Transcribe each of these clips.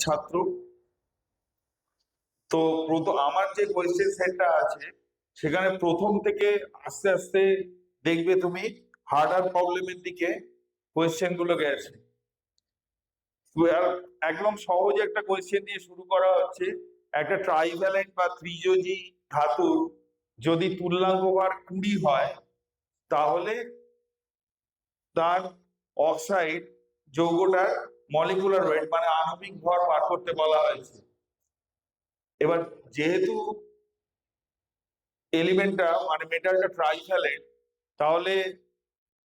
ছাত্র। তো আমার যে কোয়েশ্চেন সেটটা আছে সেখানে প্রথম থেকে আস্তে আস্তে দেখবে তুমি হার্ডার প্রবলেমের দিকে কোয়েশ্চেন গুলো গেছে। একদম সহজ একটা কোয়েশ্চেন দিয়ে শুরু করা হচ্ছে। একটা ট্রাইভ্যালেন্ট বা ত্রিযোজী ধাতুর যদি তুল্যাঙ্ক ভার 20 হয় তাহলে তার অক্সাইড যৌগটার মলিকুলার ওয়েট মানে আণবিক ভর বার করতে বলা হয়েছে। এবার যেহেতু এলিমেন্টটা মানে মেটালটা ট্রাইভ্যালেন্ট, তাহলে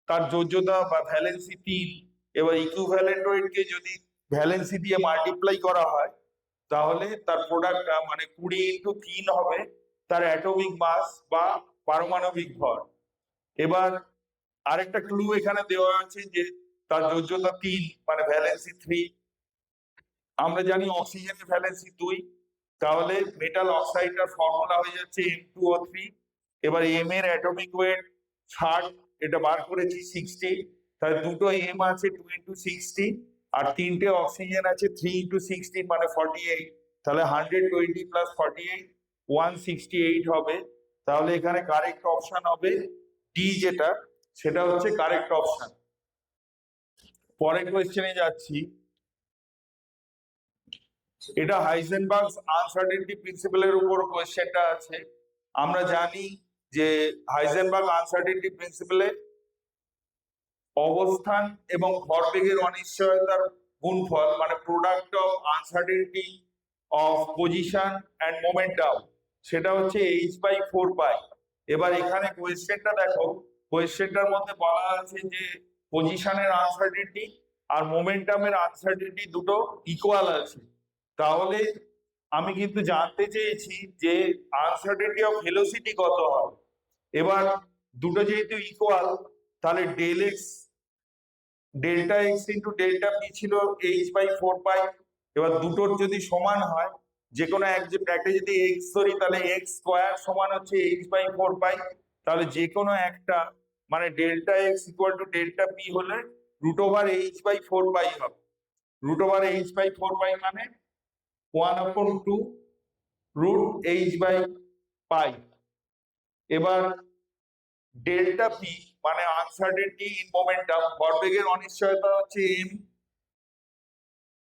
তার যোজ্যতা বা ভ্যালেন্সি 3। এবার ইকুইভ্যালেন্ট ওয়েটকে যদি ভ্যালেন্সি দিয়ে মাল্টিপ্লাই করা হয় তাহলে তার প্রোডাক্টটা মানে 20 × 3 হবে তার অ্যাটমিক মাস বা পারমাণবিক ভর। এবার আরেকটা ক্লু এখানে দেওয়া আছে যে তার যোজ্যতা 3 মানে ভ্যালেন্সি 3। আমরা জানি অক্সিজেনের ভ্যালেন্সি 2, তাহলে মেটাল অক্সাইডটার ফর্মুলা হয়ে যাচ্ছে M2O3। এবার এম এর অ্যাটমিক ওয়েট 60, এটা বার করেছি 60, তাহলে দুটো এম আছে 2 × 60 আর তিনটে অক্সিজেন আছে 3 × 60 মানে 48, তাহলে 120 + 48 168 হবে। তাহলে এখানে কারেক্ট অপশন হবে ডি, যেটা সেটা হচ্ছে কারেক্ট অপশন। পরের কোয়েশ্চেনে যাচ্ছি। এটা হাইজেনবার্গস আনসার্টেনটি প্রিন্সিপালের উপর কোয়েশ্চেনটা আছে। আমরা জানি যে হাইজেনবার্গ আনসার্টেনটি প্রিন্সিপালে অবস্থান এবং ভরবেগের অনিশ্চয়তার গুণফল মানে product of uncertainty of position and momentum, সেটা হচ্ছে h/4π। এবার এখানে কোয়েশ্চেনটা দেখো, কোয়েশ্চেনটার মধ্যে বলা আছে যে পজিশনের আনসার্টেনটি আর মোমেন্টামের আনসার্টেনটি দুটো ইকুয়াল আছে। তাহলে আমি কিন্তু জানতে চেয়েছি যে আনসার্টেনটি অফ ভেলোসিটি কত হবে। এবার দুটো যেহেতু ইকুয়াল, তাহলে delta x into delta P ছিল h/4π। এবার দুটোর যদি সমান হয়, যে কোনো একটা যদি এক্স ধরি তাহলে এক্স স্কোয়ার সমান হচ্ছে h/4π। তাহলে যে কোনো একটা মানে delta x equal to delta P হলে √h/4π হবে। √h/4π মানে 1/2 √h/π। এবার ডেল্টা পি মানে আনসার্টেনটি ইন মোমেন্টাম, ভরবেগের অনিশ্চয়তা হচ্ছে এম।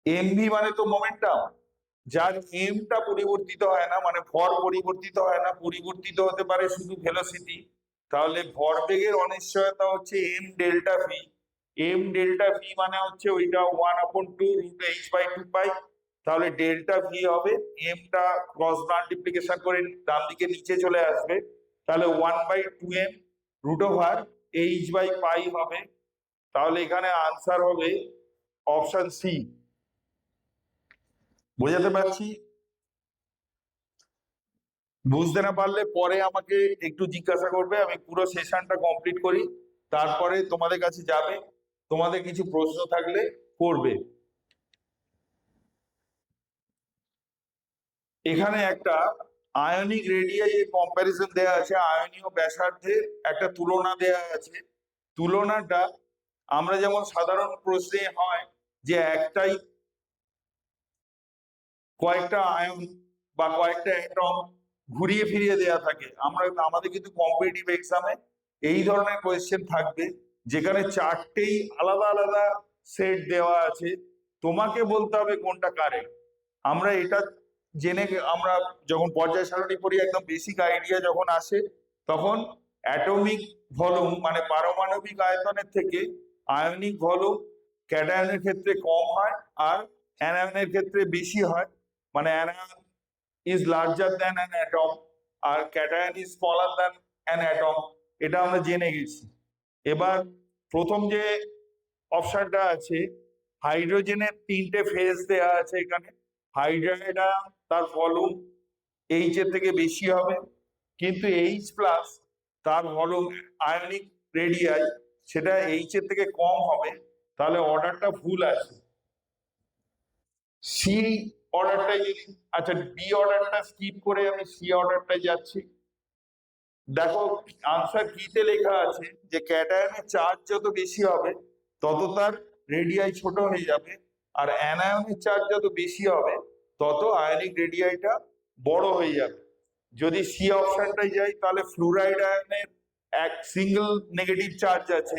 এম ভি মানে তো মোমেন্টাম, যার এমটা পরিবর্তিত হয় না মানে ভর পরিবর্তিত হয় না, পরিবর্তিত হতে পারে শুধু ভেলোসিটি। তাহলে ভরবেগের অনিশ্চয়তা হচ্ছে M delta V. M delta V মানে হচ্ছে ওইটা 1/2 √h/2π। তাহলে ডেল্টা ভি হবে, এমটা ক্রস মাল্টিপ্লিকেশন করে ডান দিকে নিচে চলে আসবে, তাহলে 1/2m √h/π হবে। তাহলে এখানে আনসার হবে অপশন সি। বোঝাতে পারছি? বুঝতে না পারলে পরে আমাকে একটু জিজ্ঞাসা করবে, আমি পুরো সেশনটা কমপ্লিট করি, তারপরে তোমাদের কাছে যাবে, তোমাদের কিছু প্রশ্ন থাকলে করবে। এখানে একটা আয়নিক রেডিয়াই কম্প্যারিজন দেয়া আছে, আয়নীয় ব্যাসার্ধের একটা তুলনা দেয়া আছে। তুলনাটা আমরা যেমন সাধারণ প্রশ্নে হয় যে একটাই কয়েকটা আয়ন বা কয়েকটা অ্যাটম ঘুরিয়ে ফিরিয়ে দেয়া থাকে, আমাদের কিন্তু কম্পিটিটিভ এক্সামে এই ধরনের কোয়েশ্চেন থাকবে যেখানে চারটেই আলাদা আলাদা সেট দেওয়া আছে, তোমাকে বলতে হবে কোনটা কারেক্ট। আমরা এটা জেনে আমরা যখন পর্যায় সারণী পড়ি একদম বেসিক আইডিয়া যখন আসে, তখন অ্যাটমিক ভলিউম মানে পারমাণবিক আয়তনের থেকে আয়নিক ভলিউম ক্যাটায়নের ক্ষেত্রে কম হয় আর অ্যানায়নের ক্ষেত্রে বেশি হয়। মানে anion is larger than an atom R cation is smaller than an atom, এটা আমরা জেনে গেছি। এবার প্রথম যে অপশনটা আছে, হাইড্রোজেনের 3টে ফেজ দেওয়া আছে এখানে। হাইড্রোজেনটা তার ভলিউম এইচ এর থেকে বেশি হবে, কিন্তু এইচ প্লাস তার ভলিউম আয়নিক রেডিয়াই সেটা এইচ এর থেকে কম হবে, তাহলে অর্ডারটা ভুল আছে। সি অর্ডারটাই যদি, আচ্ছা বি অর্ডারটা স্কিপ করে আমি সি অর্ডারটাই যাচ্ছি। দেখো আনসার কিতে লেখা আছে যে ক্যাটায়নের চার্জ যত বেশি হবে তত তার রেডিয়াই ছোট হয়ে যাবে, আর অ্যানায়নের চার্জ যত বেশি হবে তত আয়নিক রেডিয়াইটা বড় হয়ে যাবে। যদি সি অপশনটাই যাই তাহলে ফ্লুরাইড আয়নের এক সিঙ্গেল নেগেটিভ চার্জ আছে,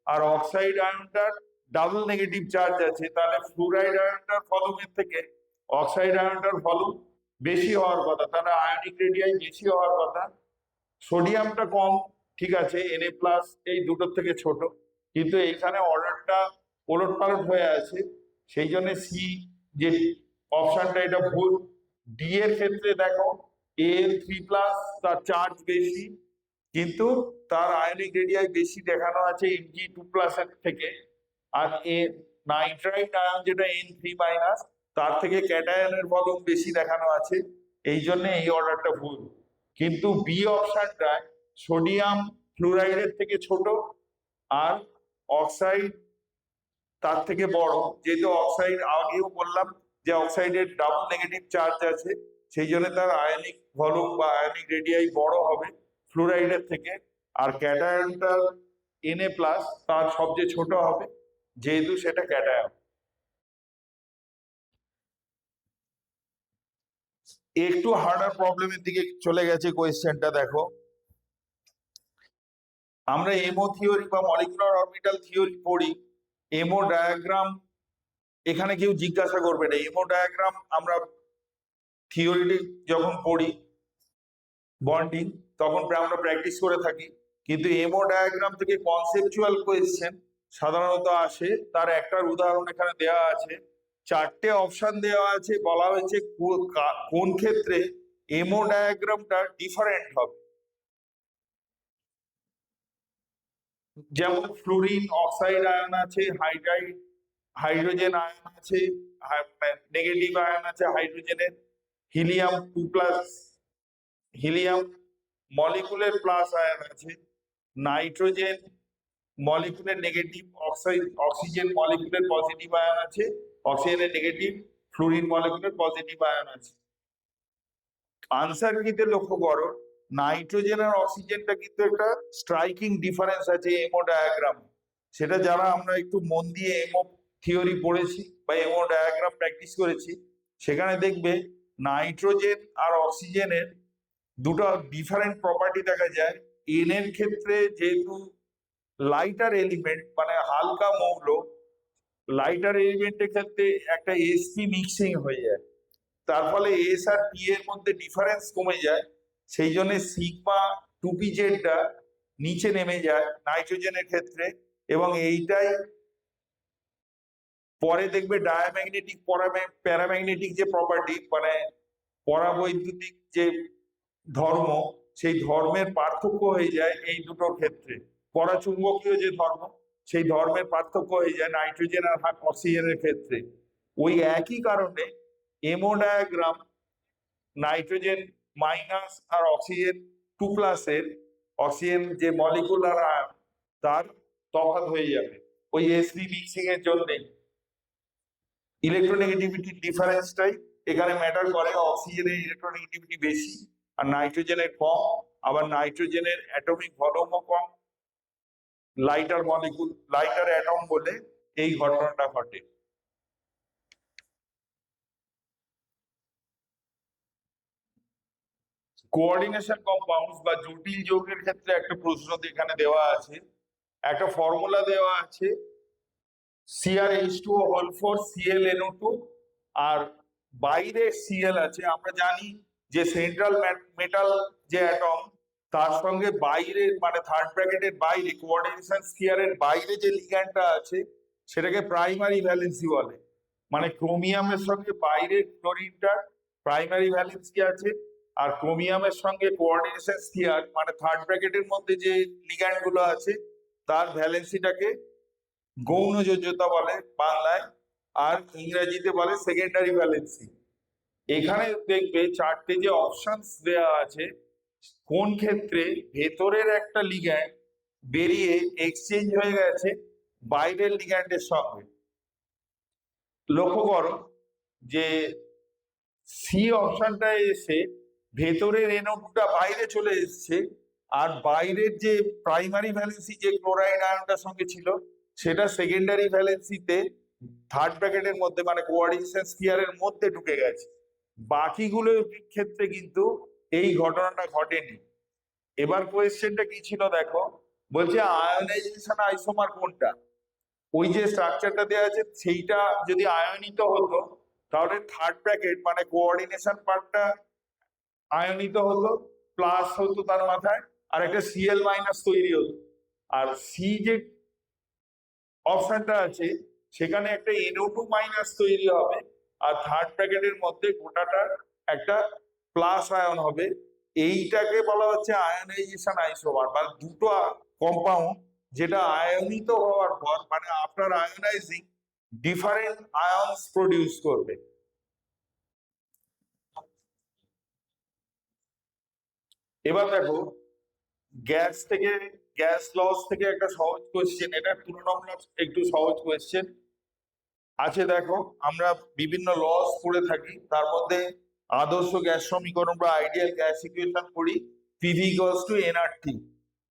আর অক্সাইড আয়নটার ডাবল নেগেটিভ চার্জ আছে, তাহলে ফ্লুরাইড আয়নটার ভলিউমের থেকে অক্সাইড আয়নটার ভলিউম বেশি হওয়ার কথা, তাহলে আয়নিক রেডিয়াই বেশি হওয়ার কথা। সোডিয়ামটা কম, ঠিক আছে, Na+ এই দুটোর থেকে ছোট, কিন্তু এইখানে অর্ডারটা ওলট পালট হয়ে আছে, সেই জন্য সি যে অপশনটা এটা ভুল। ডি এর ক্ষেত্রে দেখো Al3+, তার চার্জ বেশি কিন্তু তার আয়নিক রেডিয়াই বেশি দেখানো আছে Mg2+ এর থেকে, আর এ নাইট্রাইট আয়ন যেটা N3-, তার থেকে ক্যাটায়নের ভলিউম বেশি দেখানো আছে, এই জন্য এই অর্ডারটা ভুল। কিন্তু বি অপশনটা সোডিয়াম ফ্লুরাইডের থেকে ছোট আর অক্সাইড তার থেকে বড়, যেহেতু অক্সাইড আগেও বললাম যে অক্সাইডের ডাবল নেগেটিভ চার্জ আছে, সেই জন্য তার আয়নিক ভলিউম বা আয়নিক রেডিয়াই বড় হবে ফ্লুরাইডের থেকে, আর ক্যাটায়নটার Na+ তার সবচেয়ে ছোট হবে যেহেতু সেটা ক্যাটায়ন। একটু হার্ডার প্রবলেমের দিকে চলে গেছে কোয়েশ্চেনটা, দেখো আমরা এমও থিওরি বা মলিকুলার অরবিটাল থিওরি পড়ি, এমও ডায়াগ্রাম এখানে কেউ জিজ্ঞাসা করবে না, এমও ডায়াগ্রাম আমরা থিওরিটি যখন পড়ি বন্ডিং তখন আমরা প্র্যাকটিস করে থাকি, কিন্তু এমও ডায়াগ্রাম থেকে কনসেপচুয়াল কোয়েশ্চেন সাধারণত আসে। তার একটার উদাহরণ এখানে দেওয়া আছে, চারটে অপশন দেওয়া আছে, বলা হয়েছে কোন ক্ষেত্রে এমও ডায়াগ্রামটা ডিফারেন্ট হবে। যেমন ফ্লুরিন অক্সাইড আয়ন আছে, হাইড্রোজেন আয়ন আছে, নেগেটিভ আয়ন আছে হাইড্রোজেনের, হিলিয়াম মলিকুলের প্লাস আয়ন আছে, নাইট্রোজেন মলিকুলের নেগেটিভ, অক্সিজেন মলিকুলের পজিটিভ আয়ন আছে, অক্সিজেনের নেগেটিভ, ফ্লুরিন মলিকুলের পজিটিভ আয়ন আছে। আনসার কিতে লক্ষ্য করো, নাইট্রোজেন আর অক্সিজেনটা কিন্তু একটা স্ট্রাইকিং ডিফারেন্স আছে এমও ডায়াগ্রাম, সেটা যারা আমরা একটু মন দিয়ে এমও থিওরি পড়েছি বা এমও ডায়াগ্রাম প্র্যাকটিস করেছি সেখানে দেখবে নাইট্রোজেন আর অক্সিজেনের দুটো ডিফারেন্ট প্রপার্টি দেখা যায়। এন এর ক্ষেত্রে যেহেতু লাইটার এলিমেন্ট মানে হালকা মৌল, লাইটার এলিমেন্টের ক্ষেত্রে একটা sp মিক্সিং হয়ে যায়, তার ফলে এস আর পি এর মধ্যে ডিফারেন্স কমে যায়, সেই জন্য সিগমা 2pz নিচে নেমে যায় নাইট্রোজেনের ক্ষেত্রে, এবং এইটাই পরে দেখবে ডায়াম্যাগনেটিক প্যারাম্যাগনেটিক যে প্রপার্টি মানে পরাবৈদ্যুতিক যে ধর্ম, সেই ধর্মের পার্থক্য হয়ে যায় এই দুটোর ক্ষেত্রে, পরাচুম্বকীয় যে ধর্ম সেই ধর্মের পার্থক্য হয়ে যায় নাইট্রোজেন আর অক্সিজেনের ক্ষেত্রে। ওই একই কারণে এমও ডায়াগ্রাম নাইট্রোজেন মাইনাস আর অক্সিজেন 2+ এর অক্সিজেন যে মলিকুলার আয়ন তার তফাৎ হয়ে যাবে ওই sp মিক্সিং এর জন্যই। ইলেকট্রোনেগেটিভিটি ডিফারেন্সটাই এখানে ম্যাটার করে, অক্সিজেনের ইলেকট্রোনেগেটিভিটি বেশি আর নাইট্রোজেনের কম, আবার নাইট্রোজেনের অ্যাটমিক ভলিউমও কম, লাইটার অ্যাটম বলে এই ঘটনাটা ঘটে। কোঅর্ডিনেশন কম্পাউন্ডস বা জটিল যৌগের ক্ষেত্রে একটা প্রশ্ন এখানে দেওয়া আছে, একটা ফর্মুলা দেওয়া আছে CrH2O4 ClNO2, আর বাইরে Cl আছে। আমরা জানি যে সেন্ট্রাল মেটাল যে অ্যাটম তার সঙ্গে বাইরে মানে থার্ড ব্র্যাকেটের বাইরে কোঅর্ডিনেশন স্ফিয়ারের বাইরে যে লিগ্যান্ডটা আছে সেটাকে প্রাইমারি ভ্যালেন্সি বলে, মানে ক্রোমিয়ামের সঙ্গে বাইরে ক্লোরিনটা প্রাইমারি ভ্যালেন্সি আছে, আর ক্রোমিয়ামের সঙ্গে কোঅর্ডিনেশন স্ফিয়ার মানে থার্ড ব্র্যাকেটের মধ্যে যে লিগ্যান্ড গুলো আছে তার ভ্যালেন্সিটাকে গৌণ যোজ্যতা বলে বাংলায়, আর ইংরেজিতে বলে সেকেন্ডারি ভ্যালেন্সি। এখানে দেখবে চারটে যে অপশনস দেওয়া আছে কোন ক্ষেত্রে ভেতরের একটা লিগ্যান্ড বেরিয়ে এক্সচেঞ্জ হয়ে গেছে বাইরের লিগ্যান্ডের সঙ্গে। লক্ষ্য করো যে সি অপশনটায় এসে ভেতরের NO2টা বাইরে চলে এসছে, আর বাইরের যে প্রাইমারি ভ্যালেন্সি যে ক্লোরাইড আয়নটার সঙ্গে ছিল সেটা সেকেন্ডারি ভ্যালেন্সিতে থার্ড ব্র্যাকেটের মধ্যে মানে কোঅর্ডিনেশন স্ফিয়ারের মধ্যে ঢুকে গেছে। বাকিগুলোর ক্ষেত্রে কিন্তু এই ঘটনাটা ঘটেনি। এবার কোয়েশ্চেনটা কি ছিল দেখো, বলছে আয়নাইজেশন আইসোমার কোনটা? ওই যে স্ট্রাকচারটা দেওয়া আছে সেইটা যদি আয়নিত হতো তাহলে থার্ড ব্র্যাকেট মানে কোঅর্ডিনেশন পার্টটা আয়নিত হতো, প্লাস হতো তার মাথায় আর একটা সিএল মাইনাস তৈরি হতো। আর সি যে অপশনটা আছে সেখানে একটা NO2 মাইনাস তৈরি হবে, আর থার্ড ব্র্যাকেটের মধ্যে গোটাটা একটা প্লাস আয়ন হবে। এইটাকে বলা হচ্ছে আয়নাইজেশন আইসোমার, মানে দুটো কম্পাউন্ড যেটা আয়নিত হওয়ার পর মানে after ionising different ions produce করবে। এবার দেখো গ্যাস থেকে, গ্যাস লস থেকে একটা সহজ কোয়েশ্চেন, এটা তুলনামূলক একটু সহজ কোয়েশ্চেন আছে। দেখো আমরা বিভিন্ন লস করে থাকি, তার মধ্যে আদর্শ গ্যাস সমীকরণ বা আইডিয়াল গ্যাস ইকুয়েশন করি পিভি ইকুয়ালস টু এনআরটি।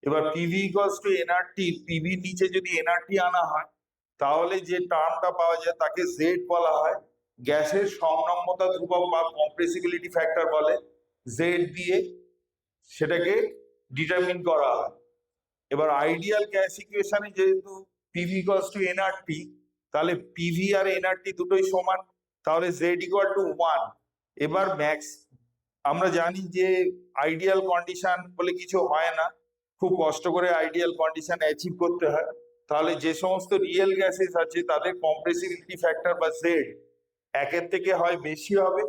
এবার পিভি ইকুয়ালস টু এনআরটি, পিভির নিচে যদি এনআরটি আনা হয় তাহলে যে টার্মটা পাওয়া যায় তাকে জেড বলা হয়। গ্যাসের সংনম্যতা ধ্রুবক বা কম্প্রেসিবিলিটি ফ্যাক্টর বলে, জেড দিয়ে সেটাকে ডিটারমিন করা হয়। এবার আইডিয়াল গ্যাস ইকুয়েশনে যেহেতু পিভি ইকুয়ালস টু এনআরটি, তাহলে পিভি আর এনআরটি দুটোই সমান, তাহলে জেড ইকুয়াল টু 1। এবার ম্যাক্স আমরা জানি যে আইডিয়াল কন্ডিশন বলে কিছু হয় না, খুব কষ্ট করে আইডিয়াল কন্ডিশন অ্যাচিভ করতে হয়। তাহলে যে সমস্ত রিয়েল গ্যাসেস আছে তাদের কম্প্রেসিবিলিটি ফ্যাক্টর বা জেড একের থেকে হয় বেশি হবে,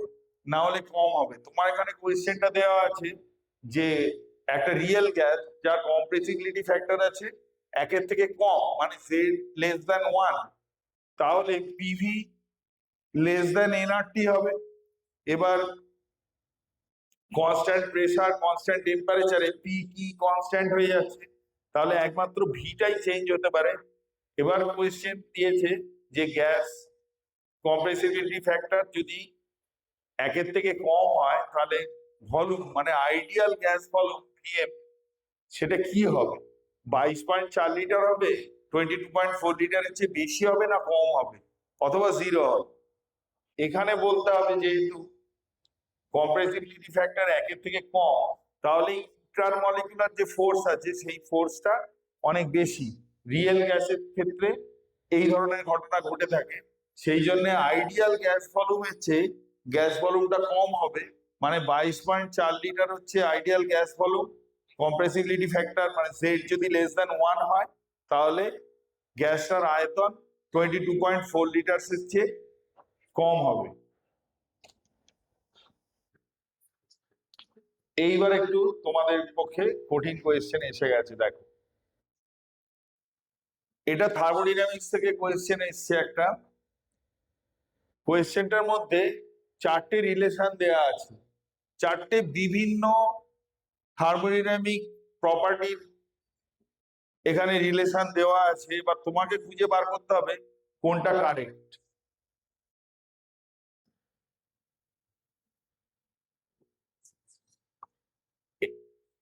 না হলে কম হবে। তোমার এখানে কোয়েশ্চেনটা দেওয়া আছে যে একটা রিয়েল গ্যাস যার কম্প্রেসিবিলিটি ফ্যাক্টর আছে একের থেকে কম মানে জেড লেস দ্যান 1, তাহলে পিভি লেস দ্যান এনআরটি হবে। এবার কনস্ট্যান্ট প্রেসার কনস্ট্যান্ট টেম্পারেচারে পি কি কনস্ট্যান্ট হয়ে যাচ্ছে, তাহলে একমাত্র ভিটাই চেঞ্জ হতে পারে। এবার কোয়েশ্চেন দিয়েছে যে গ্যাস কম্প্রেসিবিলিটি ফ্যাক্টর যদি একের থেকে কম হয় তাহলে ভলিউম মানে আইডিয়াল গ্যাস ভলিউম ভিএম সেটা কি হবে? 22.4 লিটার হবে, 22.4 লিটারের চেয়ে বেশি হবে না কম হবে, অথবা 0 হবে? এখানে বলতে হবে যেহেতু কম্প্রেসিবিলিটি ফ্যাক্টর একের থেকে কম, তাহলে ইন্টারমলিকুলার যে ফোর্স আছে সেই ফোর্সটা অনেক বেশি। রিয়েল গ্যাসের ক্ষেত্রে এই ধরনের ঘটনা ঘটে থাকে, সেই জন্য আইডিয়াল গ্যাস ভলিউমের চেয়ে গ্যাস ভলিউমটা কম হবে। মানে 22.4 লিটার হচ্ছে ideal gas volume, compressibility factor মানে জেড যদি লেস দ্যান 1 হয় তাহলে গ্যাসটার আয়তন 22.4 লিটারের চেয়ে কম হবে। এইবার একটু তোমাদের পক্ষে কঠিন কোয়েশ্চেন এসে গেছে। দেখো এটা থার্মোডাইনামিক্স থেকে কোয়েশ্চেন এসছে একটা। কোয়েশ্চেনটার মধ্যে চারটে রিলেশন দেয়া আছে, চারটে বিভিন্ন থার্মোডাইনামিক প্রপার্টির এখানে রিলেশন দেওয়া আছে। এবার তোমাকে খুঁজে বার করতে হবে কোনটা কারেক্ট।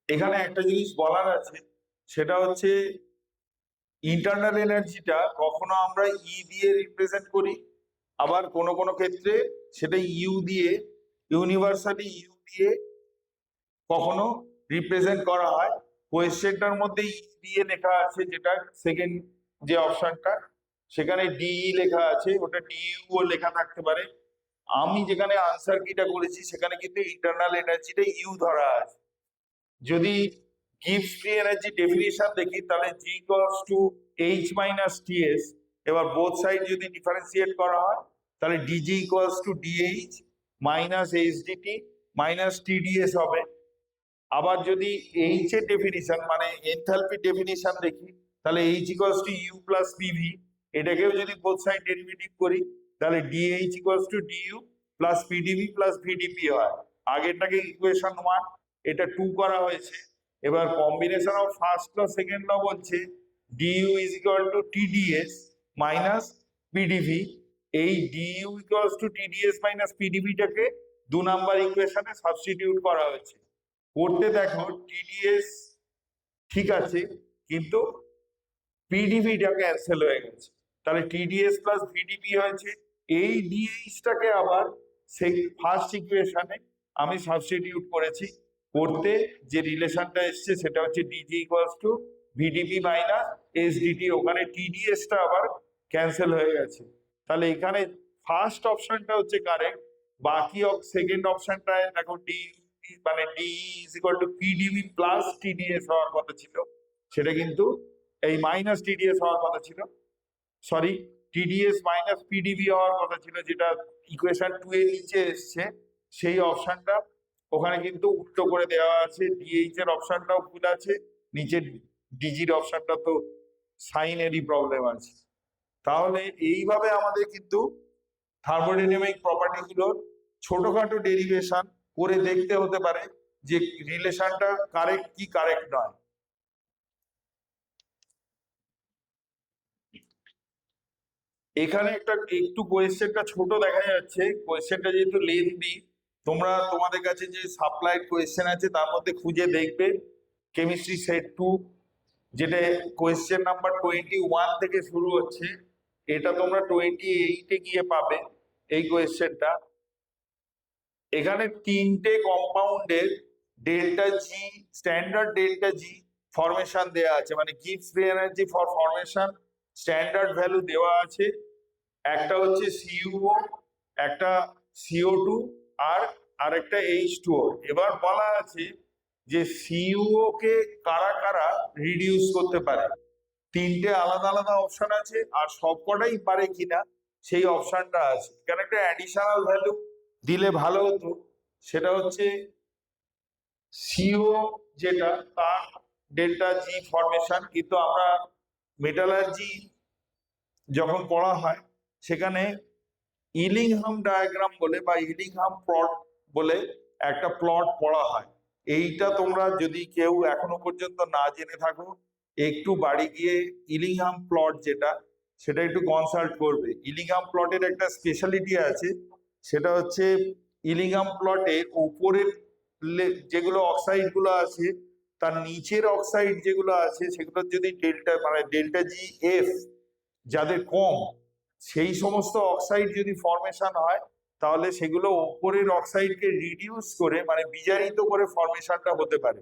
এখানে একটা জিনিস বলার আছে, সেটা হচ্ছে ইন্টারনাল এনার্জিটা কখনো আমরা ই দিয়ে রিপ্রেজেন্ট করি, আবার কোনো কোনো ক্ষেত্রে সেটা ইউ দিয়ে, ইউনিভার্সালি ইউ দিয়ে কখনো রিপ্রেজেন্ট করা হয়। কোয়েশ্চেনটার মধ্যে ই দিয়ে লেখা আছে, যেটা সেকেন্ড যে অপশনটা সেখানে ডিই লেখা আছে, ওটা ডিইউ ও লেখা থাকতে পারে। আমি যেখানে আনসার কিটা করেছি সেখানে কিন্তু ইন্টারনাল এনার্জিটা ইউ ধরা আছে। যদি গিভস ফ্রি এনার্জি ডেফিনিশন দেখি তাহলে G equals to H minus TS. এবার বোথ সাইড যদি ডিফারেন্সিয়েট করা হয় তাহলে dG equals to dH minus H dT minus TdS হবে। আবার যদি এইচ এর ডেফিনিশন মানে এনথালপি ডেফিনিশন দেখি তাহলে H equals to U plus PV, এটাকেও যদি বোথ সাইড ডেরিভেটিভ করি তাহলে dH equals to dU plus PdV plus VdP হয়। আগেরটাকে ইকুয়েশন 1, এটা 2 করা হয়েছে। এবার combination of first law second law বলছে dU is equal to TdS minus PdV. এই dU equals to TdS minus পিডিভিটাকে 2 নাম্বার ইকুয়েশনে সাবস্টিটিউট করা হয়েছে। করতে দেখো টিডিএস ঠিক আছে কিন্তু পিডিভিটা ক্যান্সেল হয়ে গেছে, তাহলে টিডিএস প্লাস ভিডিপি হয়েছে। এই ডিএইচটাকে আবার সেই ফার্স্ট ইকুয়েশনে আমি সাবস্টিটিউট করেছি, করতে যে রিলেশনটা এসছে সেটা হচ্ছে DG equals to VDP minus SDT. ওখানে টিডিএসটা আবার ক্যান্সেল হয়ে গেছে। তাহলে এখানে ফার্স্ট অপশনটা হচ্ছে কারেক্ট, বাকি সেকেন্ড অপশনটায় দেখো ডি মানে D is equal two PDB plus TDS হওয়ার কথা ছিল, সেটা কিন্তু এই মাইনাস টিডিএস হওয়ার কথা ছিল, সরি টিডিএস মাইনাস পিডিবি হওয়ার কথা ছিল, যেটা ইকুয়েশন 2 এর নিচে এসছে। সেই অপশনটা ওখানে কিন্তু উল্টো করে দেওয়া আছে, ডিএইচ এর অপশনটাও ভুল আছে, নিচে ডিজির অপশনটা তো সাইনেরই প্রবলেম আছে। তাহলে এইভাবে আমাদের কিন্তু থার্মোডাইনামিক প্রপার্টি গুলোর ছোটখাটো ডেরিভেশন করে দেখতে হতে পারে যে রিলেশনটা কারেক্ট কি কারেক্ট নয়। এখানে একটা একটু কোয়েশ্চেনটা ছোট দেখা যাচ্ছে, কোয়েশ্চেনটা যেহেতু লেন্থি, তোমরা তোমাদের কাছে যে সাপ্লাইড কোয়েশ্চেন আছে তার মধ্যে খুঁজে দেখবে কেমিস্ট্রি সেট 2, যেটা কোয়েশ্চেন নাম্বার 21 থেকে শুরু হচ্ছে, এটা তোমরা 28-এ গিয়ে পাবে এই কোয়েশ্চেনটা। এখানে তিনটে কম্পাউন্ডের delta G, standard delta G formation দেওয়া আছে, মানে gives free energy for formation standard value দেওয়া আছে। একটা হচ্ছে সিইউও, একটা CO2 আর আরেকটা H2O। এবার বলা আছে যে সিইউও কে কারা কারা রিডিউস করতে পারে। তিনটে আলাদা আলাদা অপশন আছে, আর সবকটাই পারে কিনা সেই অপশনটা আছে। এখানে একটা অ্যাডিশনাল ভ্যালু দিলে ভালো হতো, সেটা হচ্ছে সিও যেটা তার ডেল্টা জি ফরমেশন, কিন্তু আমরা মেটালার্জি যখন পড়া হয় সেখানে ইলিংহাম ডায়াগ্রাম বলে বা ইলিংহাম প্লট বলে একটা প্লট পড়া হয়। এইটা তোমরা যদি কেউ এখনো পর্যন্ত না জেনে থাকো, একটু বাড়ি গিয়ে ইলিংহাম প্লট যেটা সেটা একটু কনসাল্ট করবে। ইলিংহাম প্লটের একটা স্পেশালিটি আছে, সেটা হচ্ছে ইলিংহাম প্লটের উপরের যেগুলো অক্সাইড গুলো আছে তার নিচের অক্সাইড যেগুলো আছে সেগুলো যদি ডেল্টা মানে ডেল্টা জি এফ যাদের কম, সেই সমস্ত অক্সাইড যদি ফরমেশন হয় তাহলে সেগুলো উপরের অক্সাইডকে রিডিউস করে মানে বিজারিত করে ফরমেশনটা হতে পারে।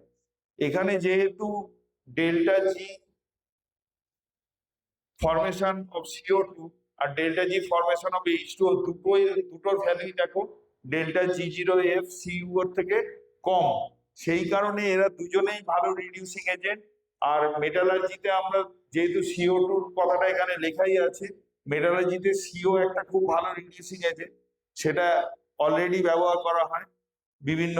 এখানে যেহেতু delta G formation of CO2 আর delta G formation of H2O দুটোর ভ্যালুই দেখো ডেল্টা G0F CuO থেকে কম, সেই কারণে এরা দুজনেই ভালো রিডিউসিং এজেন্ট। আর মেটালার্জিতে আমরা যেহেতু CO2 কথাটা এখানে লেখাই আছে, মেটালার্জিতে CO একটা খুব ভালো রিডিউসিং এজেন্ট, সেটা অলরেডি ব্যবহার করা হয় বিভিন্ন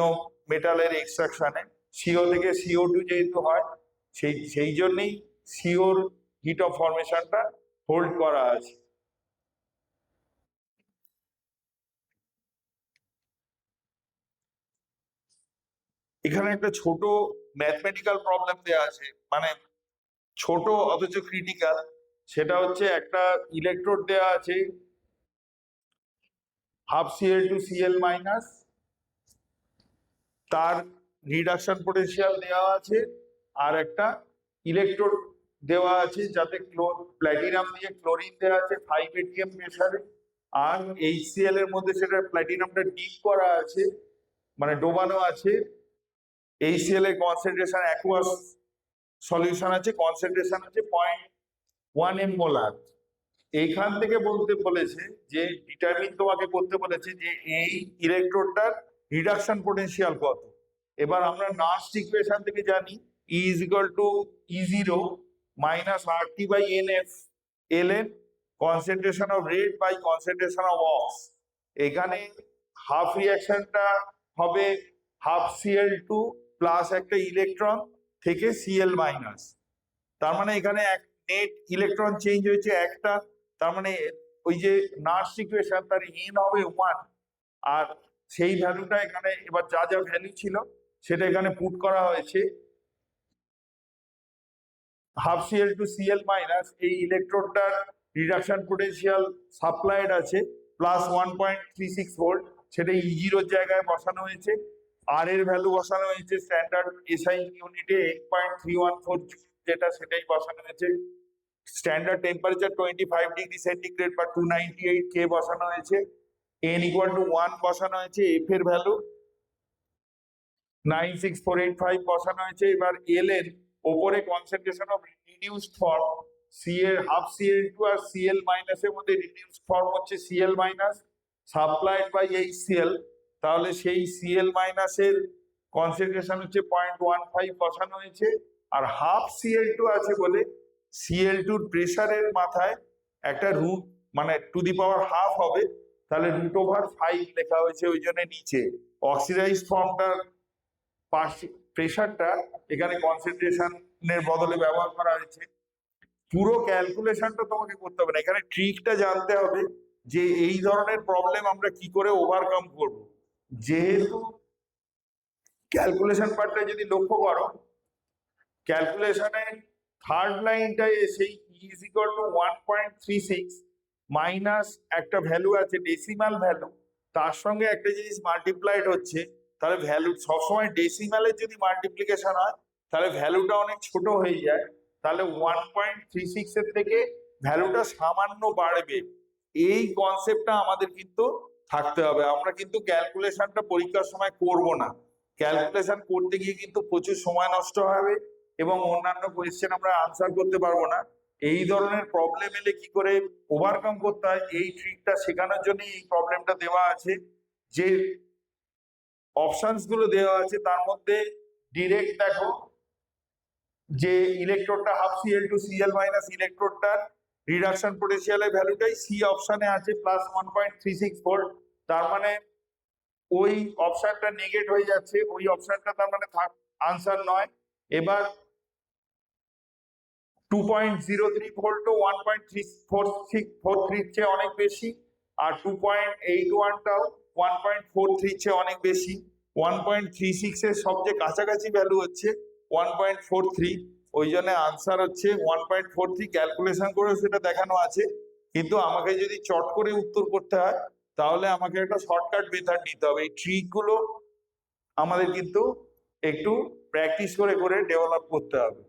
মেটালের এক্সট্রাকশনে। CO থেকে CO2 যেহেতু হয়, সেই জন্যই COর হিট অফ ফরমেশনটা হোল্ড করা আছে। এখানে একটা ছোট ম্যাথমেটিক্যাল প্রবলেম দেওয়া আছে, মানে ছোট অথচ ক্রিটিক্যাল। সেটা হচ্ছে একটা ইলেকট্রোড দেওয়া আছে হাফ Cl2Cl মাইনাস, তার রিডাকশন পোটেনশিয়াল দেওয়া আছে, আর একটা ইলেকট্রোড দেওয়া আছে যাতে প্ল্যাটিনাম দিয়ে ক্লোরিন দেওয়া আছে 5 atm প্রেসারে, আর HCl এর মধ্যে সেটা প্ল্যাটিনামটা ডিপ করা আছে মানে ডোবানো আছে। HCl এর কনসেন্ট্রেশন অ্যাকুয়াস সলিউশন আছে, কনসেন্ট্রেশন আছে 0.1 মোলার। এইখান থেকে বলতে বলেছে যে ডিটারমিন তোমাকে করতে বলেছে যে এই ইলেকট্রোডটার রিডাকশন পোটেনশিয়াল কত। এবার আমরা নার্স ইকুয়েশন থেকে জানি E is equal to E0 minus RT by NF ln concentration of red by concentration of ox। এখানে হাফ রিয়াকশনটা হবে হাফ Cl2 প্লাস একটা ইলেকট্রন থেকে Cl মাইনাস, তার মানে এখানে এক নেট ইলেকট্রন চেঞ্জ হয়েছে একটা, তার মানে ওই যে নার্স ইকুয়েশন তার n হবে 1, আর সেই ভ্যালুটা এখানে এবার যা যা ভ্যালু ছিল সেটা এখানে পুট করা হয়েছে। হাফ Cl2Cl মাইনাস এই ইলেকট্রোডটার রিডাকশন পোটেনশিয়াল সাপ্লাইড আছে প্লাস 1.36 ভোল্ট, সেটা E0 জায়গায় বসানো হয়েছে। আর এর ভ্যালু বসানো হয়েছে স্ট্যান্ডার্ড SI ইউনিটে 8.314 যেটা সেটাই বসানো হয়েছে। স্ট্যান্ডার্ড টেম্পারেচার 25°C বা 298 K বসানো হয়েছে, n = 1 বসানো হয়েছে, f এর ভ্যালু 96485 বসানো হয়েছে। এবার ln ওপরে concentration of reduced form half Cl2 আর Cl মাইনাস এর মধ্যে রিডিউসড ফর্ম হচ্ছে Cl minus supplied by HCl, তাহলে সেই Cl মাইনাসের কনসেন্ট্রেশন হচ্ছে 0.15 বসানো হয়েছে। আর হাফ Cl2 আছে বলে Cl2 এর প্রেসারের মাথায় একটা রুট মানে টু দি পাওয়ার হাফ হবে, তাহলে √5 লেখা হয়েছে, ওই জন্য নিচে অক্সিডাইজ ফর্মটার প্রেসারটা এখানে কনসেন্ট্রেশনের বদলে ব্যবহার করা হয়েছে। পুরো ক্যালকুলেশনটা তোমাকে করতে হবে না, এখানে ট্রিকটা জানতে হবে যে এই ধরনের প্রবলেম আমরা কি করে ওভারকাম করব। যেহেতু ক্যালকুলেশন পার্টটা যদি লক্ষ্য করো, ক্যালকুলেশনের থার্ড লাইনটায় এসেই E = 1.36 মাইনাস একটা ভ্যালু আছে ডেসিমাল ভ্যালু, তার সঙ্গে একটা জিনিস মাল্টিপ্লাইড হচ্ছে, তাহলে ভ্যালু সবসময় ডেসিমালের যদি মাল্টিপ্লিকেশন হয় তাহলে ভ্যালুটা অনেক ছোট হয়ে যায়, তাহলে 1.36 এর থেকে ভ্যালুটা সামান্য বাড়বে। এই কনসেপ্টটা আমাদের কিন্তু থাকতে হবে। আমরা কিন্তু ক্যালকুলেশনটা পরীক্ষার সময় করব না, ক্যালকুলেশন করতে গিয়ে কিন্তু প্রচুর সময় নষ্ট হবে এবং অন্যান্য কোয়েশ্চেন আমরা আনসার করতে পারবো না। এই ধরনের প্রবলেম এলে কি করে ওভারকাম করতে হয় এই ট্রিকটা শেখানোর জন্য এই প্রবলেমটা দেওয়া আছে। যে অপশনস গুলো দেওয়া আছে তার মধ্যে ডিরেক্ট দেখো যে ইলেকট্রোডটা হাফ Cl2 Cl মাইনাস ইলেকট্রোডটার রিডাকশন পোটেনশিয়ালের ভ্যালুটাই সি অপশনে আছে প্লাস 1.36 ভোল্ট, তার মানে ওই অপশনটা নেগেট হয়ে যাচ্ছে, ওই অপশনটা তার মানে আনসার নয়। এবার 2.03 ভোল্ট ও 1.43 চেয়ে অনেক বেশি, আর 2.81 টাও 1.43 চেয়ে অনেক বেশি। 1.36 এর সবচেয়ে কাছাকাছি ভ্যালু হচ্ছে 1.43, ওই জন্য আনসার হচ্ছে 1.43। ক্যালকুলেশন করে সেটা দেখানো আছে, কিন্তু আমাকে যদি চট করে উত্তর করতে হয় তাহলে আমাকে একটা শর্টকাট মেথড নিতে হবে। এই ট্রিক গুলো আমাদের কিন্তু একটু প্র্যাকটিস করে করে ডেভেলপ করতে হবে।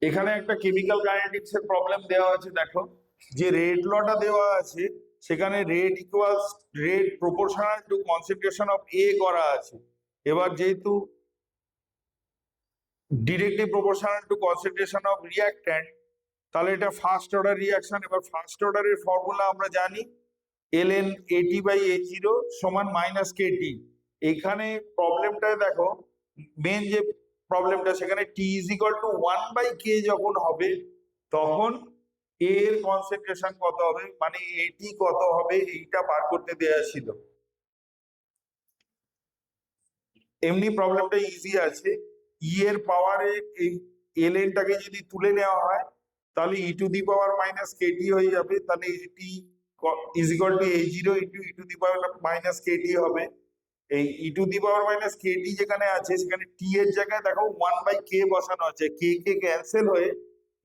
এখানে একটা কেমিক্যাল কাইনেটিক্স এর প্রবলেম দেওয়া আছে, দেখো যে রেট লটা দেওয়া আছে সেখানে rate proportional to concentration of A করা আছে। এবার যেহেতু directly proportional to concentration of reactant, তাহলে এটা ফার্স্ট অর্ডার রিঅ্যাকশন। এবার ফার্স্ট অর্ডারের ফর্মুলা আমরা জানি ln AT/A0 - KT। এখানে প্রবলেমটায় দেখো মেন যে প্রবলেমটা সেখানে T = 1/K যখন হবে তখন A এর কনসেন্ট্রেশন কত হবে, মানে AT কত হবে এইটা বার করতে দেয়া ছিল। এমনি প্রবলেমটা ইজি আছে, E এর পাওয়ারে এই ln টাকে যদি তুলে নেওয়া হয় তাহলে e⁻⁻KT হয়ে যাবে, তাহলে AT = A0 × e⁻⁻KT হবে। এই e⁻⁻KT যেখানে আছে সেখানে T এর জায়গায় দেখো 1/K বসানো আছে, K কে ক্যান্সেল হয়ে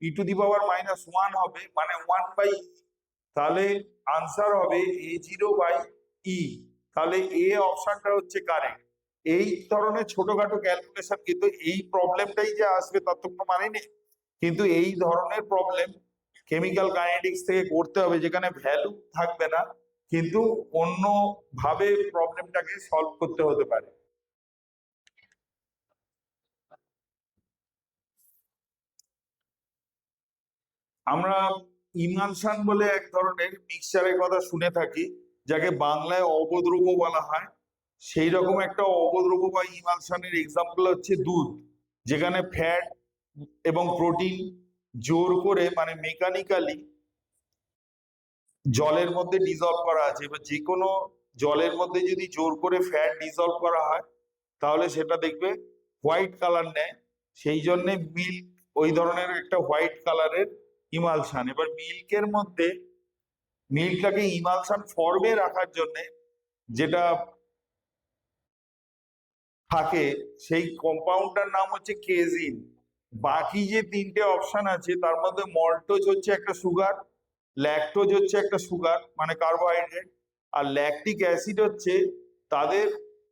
e⁻⁻1 হবে, মানে 1/E, তাহলে আনসার হবে A0/E। তাহলে এ অপশনটা হচ্ছে কারেক্ট। এই ধরনের ছোটখাটো ক্যালকুলেশন কিন্তু এই প্রবলেমটাই যে আসবে তার তো কোনো মানে নেই, কিন্তু এই ধরনের প্রবলেম কেমিক্যাল কাইনেটিক্স থেকে করতে হবে যেখানে ভ্যালু থাকবে না কিন্তু অন্য ভাবে প্রবলেমটাকে সলভ করতে হতে পারে। আমরা ইমালশন বলে এক ধরনের মিক্সচারের কথা শুনে থাকি, যাকে বাংলায় অবদ্রব্য বলা হয়। সেই রকম একটা অবদ্রব্য বা ইমালশনের এক্সাম্পল হচ্ছে দুধ, যেখানে ফ্যাট এবং প্রোটিন জোর করে মানে মেকানিক্যালি জলের মধ্যে ডিজলভ করা আছে। এবার যে কোনো জলের মধ্যে যদি জোর করে ফ্যাট ডিজলভ করা হয় তাহলে সেটা দেখবে হোয়াইট কালার নেয়, সেই জন্য মিল্ক ওই ধরনের একটা হোয়াইট কালারের ইমালশন। এবার মিল্কটাকে ইমালশন ফর্মে রাখার জন্য যেটা থাকে সেই কম্পাউন্ডটার নাম হচ্ছে কেজিন। বাকি যে তিনটে অপশন আছে তার মধ্যে মল্টোজ হচ্ছে একটা সুগার, ল্যাকটোজ হচ্ছে একটা সুগার মানে কার্বোহাইড্রেট, আর ল্যাকটিক অ্যাসিড হচ্ছে তাদের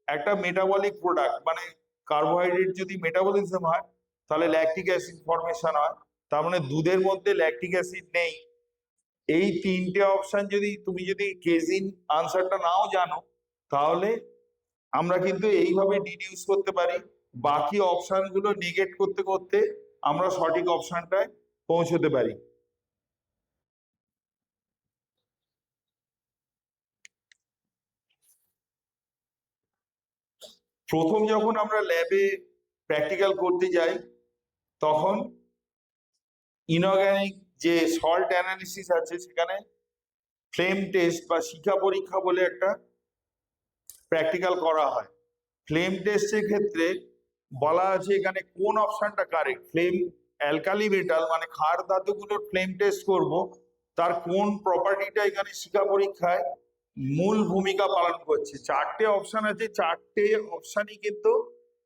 একটা মেটাবলিক প্রোডাক্ট। মানে কার্বোহাইড্রেট যদি মেটাবলিজম হয় তাহলে ল্যাকটিক অ্যাসিড ফর্মেশন হয়। তার মানে দুধের মধ্যে ল্যাকটিক অ্যাসিড নেই। এই তিনটে অপশন তুমি যদি কেজিন আনসারটা নাও জানো, তাহলে আমরা কিন্তু এইভাবে ডিডিউস করতে পারি। বাকি অপশন গুলো নেগেট করতে করতে আমরা সঠিক অপশনটায় পৌঁছতে পারি। প্রথম যখন আমরা ল্যাবে প্র্যাকটিক্যাল করতে যাই, তখন ইনঅর্গানিক যে সল্ট অ্যানালিসিস আছে, সেখানে ফ্লেম টেস্ট বা শিখা পরীক্ষা বলে একটা প্র্যাকটিক্যাল করা হয়। ফ্লেম টেস্টের ক্ষেত্রে বলা আছে এখানে কোন অপশনটা কারেক্ট। ফ্লেম অ্যালকালি মেটাল মানে ক্ষার ধাতুগুলোর ফ্লেম টেস্ট করব, তার কোন প্রপার্টিটা এখানে শিখা পরীক্ষায় মূল ভূমিকা পালন করছে। চারটে অপশন আছে, চারটে অপশনই কিন্তু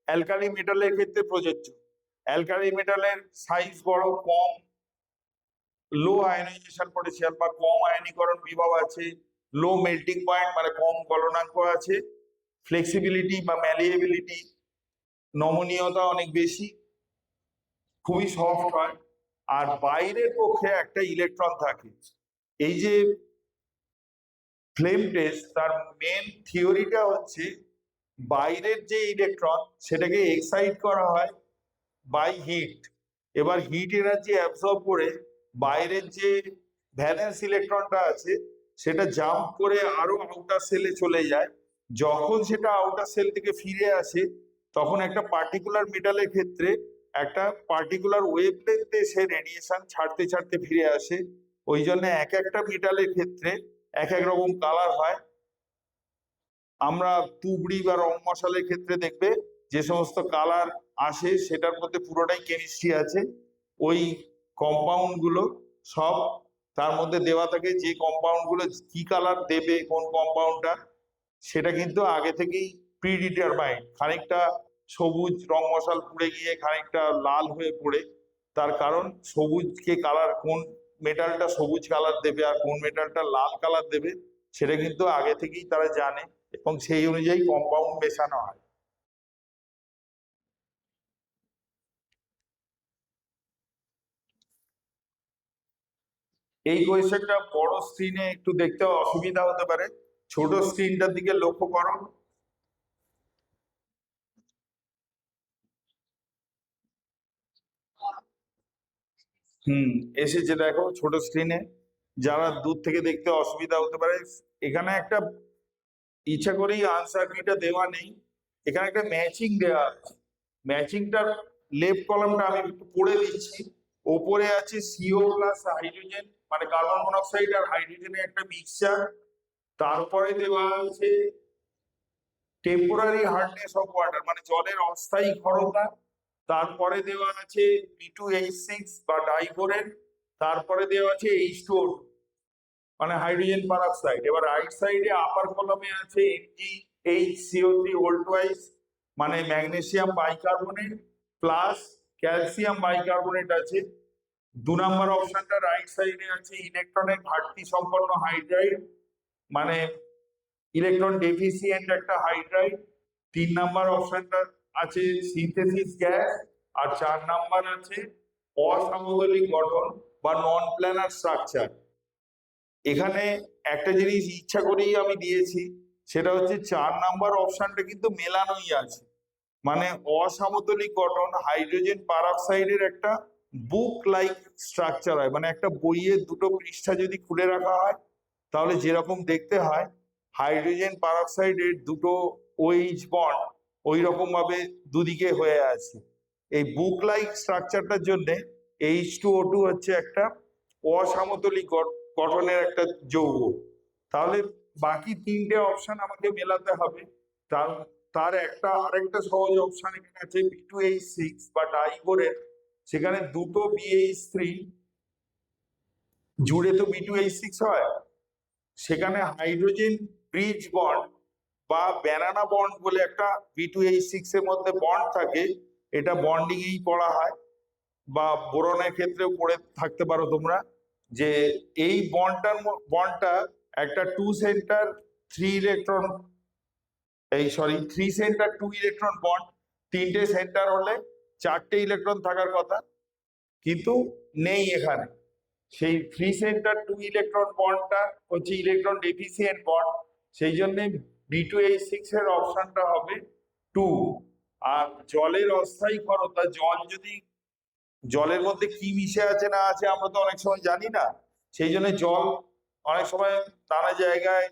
অ্যালকালি মেটালের ক্ষেত্রে প্রযোজ্য। অ্যালকালি মেটালের সাইজ বড়, কম লো আয়নাইজেশন পটেনশিয়াল বা কম আয়নীকরণ বিভব আছে, লো মেল্টিং পয়েন্ট মানে কম গলনাঙ্ক আছে, ফ্লেক্সিবিলিটি বা ম্যালিয়েবিলিটি নমনীয়তা অনেক বেশি, খুবই সফট হয়, আর বাইরের পক্ষে একটা ইলেকট্রন থাকে। এই যে ফ্লেম টেস্ট, তার মেন থিওরিটা হচ্ছে বাইরের যে ইলেকট্রন সেটাকে এক্সাইট করা হয় বাই হিট। এবার হিট এনার্জি অ্যাবজর্ব করে বাইরের যে ভ্যালেন্স ইলেকট্রনটা আছে সেটা জাম্প করে আরো আউটার সেলে চলে যায়। যখন সেটা আউটার সেল থেকে ফিরে আসে, তখন একটা পার্টিকুলার মেটালের ক্ষেত্রে একটা পার্টিকুলার ওয়েভলেন্থে সে রেডিয়েশন ছাড়তে ছাড়তে ফিরে আসে। ওই জন্য এক একটা মেটালের ক্ষেত্রে এক এক রকম কালার হয়। আমরা তুবড়ি বা রং মশালের ক্ষেত্রে দেখবে যে সমস্ত কালার আসে সেটার মধ্যে পুরোটাই কেমিস্ট্রি আছে। ওই কম্পাউন্ড গুলো সব তার মধ্যে দেওয়া থাকে, যে কম্পাউন্ড গুলো কি কালার দেবে কোন কম্পাউন্ডটা, সেটা কিন্তু আগে থেকেই প্রিডিটারমাইন্ড। খানিকটা সবুজ রং মশাল পুড়ে গিয়ে খানিকটা লাল হয়ে পড়ে, তার কারণ সবুজকে কালার, কোন মেটালটা সবুজ কালার দেবে আর কোন মেটালটা লাল কালার দেবে সেটা কিন্তু আগে থেকেই তারা জানে, এবং সেই অনুযায়ী কম্পাউন্ড মেশানো হয়। এই কোয়েশ্চেনটা বড় স্ক্রিনে একটু দেখতে অসুবিধা হতে পারে, ছোট স্ক্রিনটার দিকে লক্ষ্য করো। এসেছে দেখো ছোট স্ক্রিনে, যারা দূর থেকে দেখতে অসুবিধা হতে পারে। এখানে একটা ইচ্ছা করেই আনসার কিটা দেওয়া নেই, এখানে একটা ম্যাচিং দেওয়া আছে। ম্যাচিংটার লেফট কলামটা আমি একটু পড়ে দিচ্ছি। ওপরে আছে সিও প্লাস হাইড্রোজেন মানে কার্বন মনোক্সাইড আর হাইড্রোজেনের একটা মিক্সচার। তারপরে দেওয়া আছে টেম্পোরারি হার্ডনেস অফ ওয়াটার মানে জলের অস্থায়ী ক্ষরতা। তারপরে দেওয়া আছে B2H6 বা ডাইবোরেন। তারপরে দেওয়া আছে H2O মানে হাইড্রোজেন পারঅক্সাইড। এবার রাইট সাইডে আপার কলামে আছে MgHCO3 ওয়াইজ মানে magnesium bicarbonate plus calcium bicarbonate আছে। 2 নম্বর অপশনটা রাইট সাইডে আছে ইলেকট্রনের ঘাটতি সম্পন্ন হাইড্রাইড মানে ইলেকট্রন ডেফিসিয়েন্ট একটা হাইড্রাইড। 3 নম্বর অপশনটা আছে সিনথেসিস গ্যাস, আর 4 নম্বর আছে অসমতলিক গঠন বা নন প্ল্যানার স্ট্রাকচার। এখানে একটা জিনিস ইচ্ছা করেই আমি দিয়েছি, সেটা হচ্ছে 4 নাম্বার অপশনটা কিন্তু মেলানোই আছে, মানে অসমতলিক গঠন হাইড্রোজেন পারঅক্সাইডের একটা বুক লাইক স্ট্রাকচার হয়, মানে একটা বইয়ের দুটো পৃষ্ঠা যদি খুলে রাখা হয় তাহলে যেরকম দেখতে হয় হাইড্রোজেন পারঅক্সাইডের দুটো OH বন্ড ওই রকম ভাবে দুদিকে হয়ে আছে। এই বুক লাইক স্ট্রাকচারটার জন্য H2O2 হচ্ছে একটা অসমতলিক গঠনের একটা যৌগ। তাহলে বাকি 3টে অপশন আমাকে মেলাতে হবে। তার তার আরেকটা সহজ অপশন এখানে আছে B2H6 বা ডাইবোরেন, সেখানে দুটো BH3 জুড়ে তো B2H6 হয়, সেখানে হাইড্রোজেন ব্রিজ বন্ড বা ব্যানানা বন্ড বলে একটা B2H6 এর মধ্যে বন্ড থাকে। এটা বন্ডিং এই পড়া হয় বা বোরনের ক্ষেত্রেও পড়ে থাকতে পারো তোমরা, যে এই বন্ডটা একটা 2 সেন্টার 3 ইলেকট্রন এই সরি 3 সেন্টার 2 ইলেকট্রন বন্ড, 3টে সেন্টার হলে 4টে ইলেকট্রন থাকার কথা, কিন্তু নেই এখানে। সেই ফ্রি সেন্টার 2 ইলেকট্রন বন্ডটা হচ্ছে ইলেকট্রন ডেফিসিয়েন্ট বন্ড, সেই জন্য B2H6 এর অপশনটা হবে 2। আর জলের অস্থায়ী ক্ষারতা, জলের মধ্যে কি মিশে আছে না আছে আমরা তো অনেক সময় জানি না, সেই জন্য জল অনেক সময় নানা জায়গায়,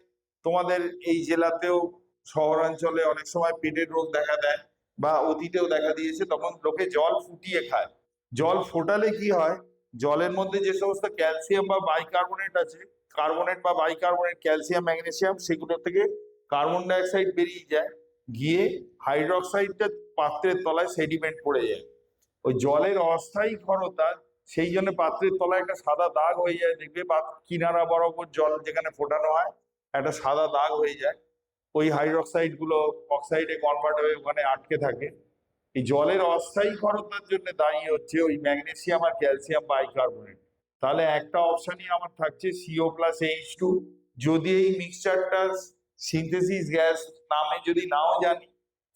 তোমাদের এই জেলাতেও শহরাঞ্চলে অনেক সময় পেটের রোগ দেখা দেয় বা অতীতেও দেখা দিয়েছে, তখন লোকে জল ফুটিয়ে খায়। জল ফোটালে কি হয়, জলের মধ্যে যে সমস্ত ক্যালসিয়াম বা বাইকার্বনেট আছে, কার্বনেট বা বাইকার্বনেট, ক্যালসিয়াম ম্যাগনেসিয়াম, সেগুলো থেকে কার্বন ডাই অক্সাইড বেরিয়ে যায়, গিয়ে হাইড্রোক্সাইডটা পাত্রের তলায় সেডিমেন্ট পড়ে যায়। ওই জলের অস্থায়ী ক্ষারতা, সেই জন্য পাত্রের তলায় একটা সাদা দাগ হয়ে যায়, দেখবে বা কিনারা বরাবর জল যেখানে ফোটানো হয় একটা সাদা দাগ হয়ে যায়, ওই হাইড্রোক্সাইড গুলো অক্সাইডে কনভার্ট হয়ে ওখানে আটকে থাকে। এই জলের অস্থায়ী ক্ষারতার জন্য দায়ী হচ্ছে ওই ম্যাগনেসিয়াম আর ক্যালসিয়াম বাইকার্বনেট। তাহলে একটা অপশনই আমার থাকছে CO+H2। যদি এই মিক্সচারটা সিনথেসিস গ্যাস নামে যদি নাও জানি,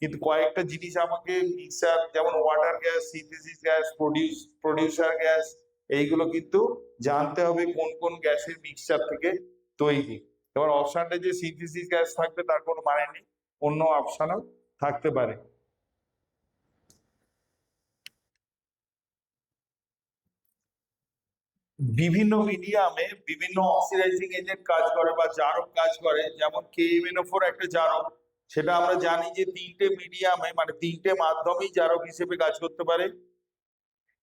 কিন্তু কয়েকটা জিনিস আমাকে মিক্সচার, যেমন water gas, synthesis gas, producer gas, এইগুলো কিন্তু জানতে হবে কোন কোন গ্যাসের মিক্সচার থেকে তৈরি। এবার অপশনটা যে সিনথেসিস গ্যাস থাকবে তার কোনো মানে নেই, অন্য অপশনও থাকতে পারে। বিভিন্ন মিডিয়ামে বিভিন্ন অক্সিডাইজিং এজেন্ট কাজ করে বা জারক কাজ করে, যেমন KMnO4 একটা জারক, সেটা আমরা জানি যে 3টে মিডিয়ামে মানে 3টে মাধ্যমেই জারক হিসেবে কাজ করতে পারে।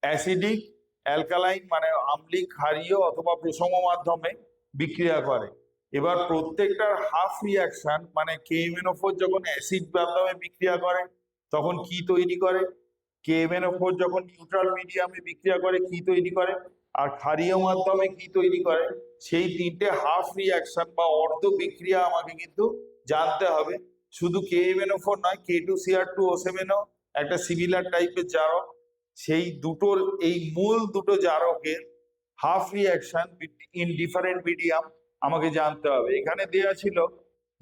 অ্যাসিডিক, অ্যালকালাইন মানে আম্লিক, ক্ষারীয় অথবা প্রশম মাধ্যমে বিক্রিয়া করে। এবার প্রত্যেকটার হাফ রিয়াকশন, মানে KMnO4 যখন অ্যাসিড মাধ্যমে বিক্রিয়া করে তখন কি তৈরি করে, KMnO4 যখন নিউট্রাল মিডিয়ামে বিক্রিয়া করে কি তৈরি করে, আর ক্ষারীয় মাধ্যমে কি তৈরি করে, সেই 3টে হাফ রিয়াকশন বা অর্ধ বিক্রিয়া আমাকে কিন্তু জানতে হবে। শুধু KMnO4 নয়, K2Cr2O7ও একটা সিমিলার টাইপের জারক। সেই দুটোর, এই মূল দুটো জারকের half reaction in different medium আমাকে জানতে হবে। এখানে দেয়া ছিল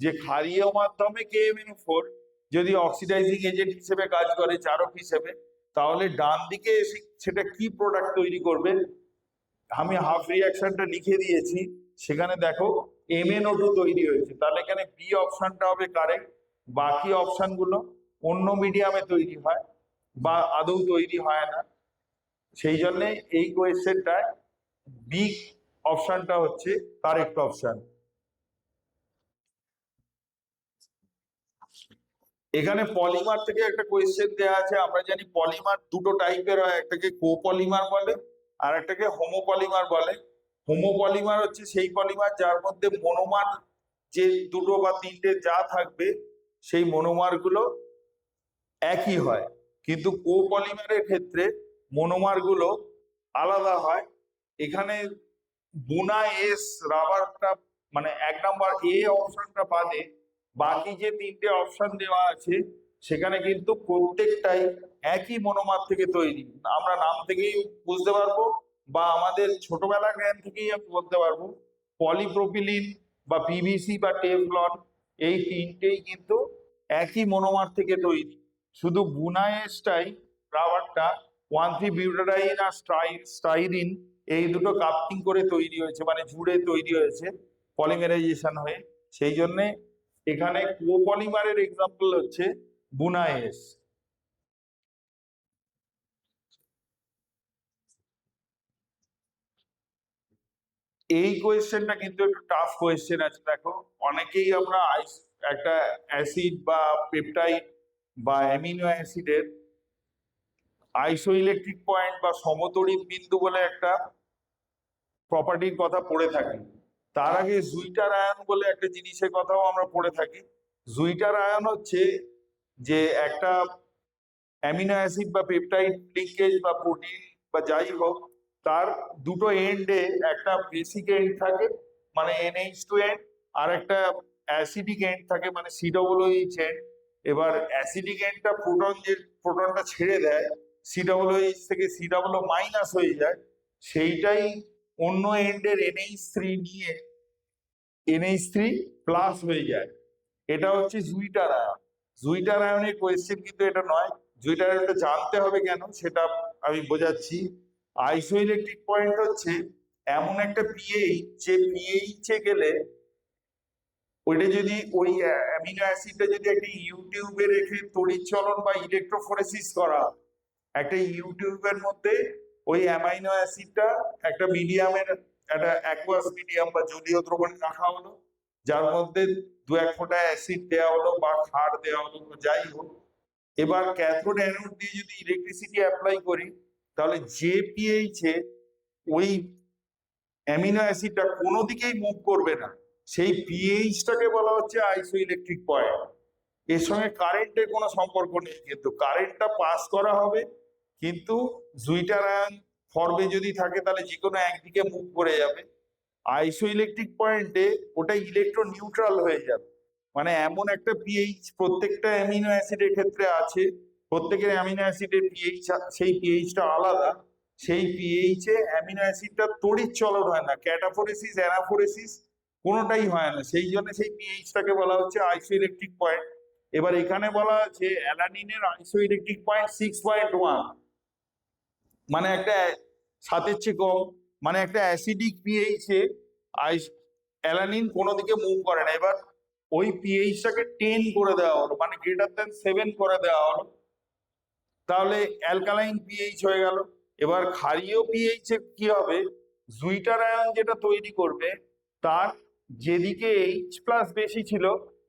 যে ক্ষারীয় মাধ্যমে KMnO4 যদি অক্সিডাইজিং এজেন্ট হিসেবে কাজ করে, জারক হিসেবে, তাহলে ডান দিকে এসে সেটা কি প্রোডাক্ট তৈরি করবে, আমি হাফ রিয়াকশনটা লিখে দিয়েছি, সেখানে দেখো MnO2 তৈরি হয়েছে। তাহলে এখানে বি অপশনটা হবে কারেক্ট। বাকি অপশনগুলো অন্য মিডিয়ামে তৈরি হয় বা আদৌ তৈরি হয় না, সেই জন্য এই কোয়েশ্চেনটায় বি অপশনটা হচ্ছে কারেক্ট অপশন। এখানে পলিমার থেকে একটা কোয়েশ্চেন দেওয়া আছে। আমরা জানি পলিমার দুটো টাইপের হয়, একটাকে কোপলিমার বলে আর একটাকে হোমোপলিমার বলে। হোমোপলিমার হচ্ছে সেই পলিমার যার মধ্যে মনোমার যে দুটো বা তিনটে যা থাকবে সেই মনোমার গুলো একই হয়, কিন্তু কোপলিমারের ক্ষেত্রে মনোমার গুলো আলাদা হয়। এখানে বুনা এস রাবারটা মানে 1 নম্বর এ অপশনটা বাদে বাকি যে 3টে অপশন দেওয়া আছে সেখানে কিন্তু প্রত্যেকটাই একই মনোমার থেকে তৈরি। আমরা নাম থেকেই বুঝতে পারবো বা আমাদের ছোটবেলার জ্ঞান থেকেই আমি বলতে পারবো, পলিপ্রোপিলিন বা PVC বা টেফলন, এই 3টেই কিন্তু একই মনোমার থেকে তৈরি। শুধু বুনায়েসটাই রাবারটা 1,3-বিউটাডাইন আর স্টাইরিন এই দুটো কাপটিং করে তৈরি হয়েছে, মানে জুড়ে তৈরি হয়েছে পলিমারাইজেশন হয়ে, সেই জন্য এখানে কোপলিমারের এক্সাম্পল হচ্ছে বুনায়েস। এই কোয়েশ্চেনটা কিন্তু একটু টাফ কোয়েশ্চেন আছে। দেখো অনেকেই আমরা একটা অ্যাসিড বা পেপটাইড বা অ্যামিনো অ্যাসিডের আইসোইলেকট্রিক পয়েন্ট বা সমতড়িৎ বিন্দু বলে একটা প্রপার্টির কথা পড়ে থাকি। তার আগে জুইটার আয়ন বলে একটা জিনিসের কথাও আমরা পড়ে থাকি। জুইটার আয়ন হচ্ছে যে একটা অ্যামিনো অ্যাসিড বা পেপটাইড লিঙ্কেজ বা প্রোটিন বা যাই হোক, তার দুটো এন্ডে একটা বেসিক এন্ড থাকে মানে NH2 এন্ড, আর একটা অ্যাসিডিক এন্ড থাকে মানে COOH এন্ড। এবার অ্যাসিডিক এন্ডটা প্রোটনটা ছেড়ে দেয়, COOH থেকে COO মাইনাস হয়ে যায়, সেইটাই অন্য এন্ডের NH3 নিয়ে NH3 প্লাস হয়ে যায়। এটা হচ্ছে জুইটার আয়ন। জুইটার আয়নের কোয়েশ্চেন কিন্তু এটা নয়, জুইটারটা জানতে হবে কেন সেটা আমি বোঝাচ্ছি। আইসোইলেকট্রিক পয়েন্ট হচ্ছে এমন একটা পিএইচ, যে পিএইচে গেলে ওইটা যদি ওই অ্যামিনো অ্যাসিডটা যদি একটা ইউটিউবে রেখে তড়িৎচলন বা ইলেকট্রোফোরেসিস করা, একটা ইউটিউবের মধ্যে ওই অ্যামাইনো অ্যাসিডটা একটা মিডিয়ামের, একটা অ্যাকুয়াস মিডিয়াম বা জলীয় দ্রবণে রাখা হলো, যার মধ্যে দু এক ফোঁটা অ্যাসিড দেওয়া হলো বা ক্ষার দেওয়া হলো, যাই হোক। এবার ক্যাথোড অ্যানোড দিয়ে যদি ইলেকট্রিসিটি অ্যাপ্লাই করি, তাহলে যে পিএইচ এ ওই অ্যামিনো অ্যাসিডটা কোনো দিকেই মুভ করবে না, সেই পিএইচটাকে বলা হচ্ছে আইসোইলেকট্রিক পয়েন্ট। এর সঙ্গে কারেন্টের কোনো সম্পর্ক নেই, কিন্তু কারেন্টটা পাস করা হবে, কিন্তু জুইটার আয়ন ফর্মে যদি থাকে তাহলে যে কোনো একদিকে মুভ করে যাবে। আইসোইলেকট্রিক পয়েন্টে ওটা ইলেকট্রো নিউট্রাল হয়ে যাবে, মানে এমন একটা পিএইচ প্রত্যেকটা অ্যামিনো অ্যাসিডের ক্ষেত্রে আছে, প্রত্যেকের অ্যামিনো অ্যাসিডের পিএইচ, সেই পিএইচটা আলাদা, সেই পিএইচ এ অ্যামিনো অ্যাসিডটা তড়িৎ চলন হয় না, ক্যাটাফোরেসিস অ্যানাফোরেসিস কোনোটাই হয় না, সেই জন্য সেই পিএইচটাকে বলা হচ্ছে আইসোইলেকট্রিক পয়েন্ট। এবার এখানে বলা আছে অ্যালানিনের আইসোইলেকট্রিক পয়েন্ট 6.1, মানে একটা 7-এর চেয়ে কম, মানে একটা অ্যাসিডিক পিএইচ এ অ্যালানিন কোনো দিকে মুভ করে না। এবার ওই পিএইচটাকে 10 করে দেওয়া হলো, মানে >7 করে দেওয়া হলো, তাহলে অ্যালকালাইন পিএইচ হয়ে গেল। এবার ক্ষারীয় পিএইচ এ কি হবে, জুইটার আয়ন যেটা তৈরি করবে তার যেদিকে এইচ প্লাস বেশি ছিল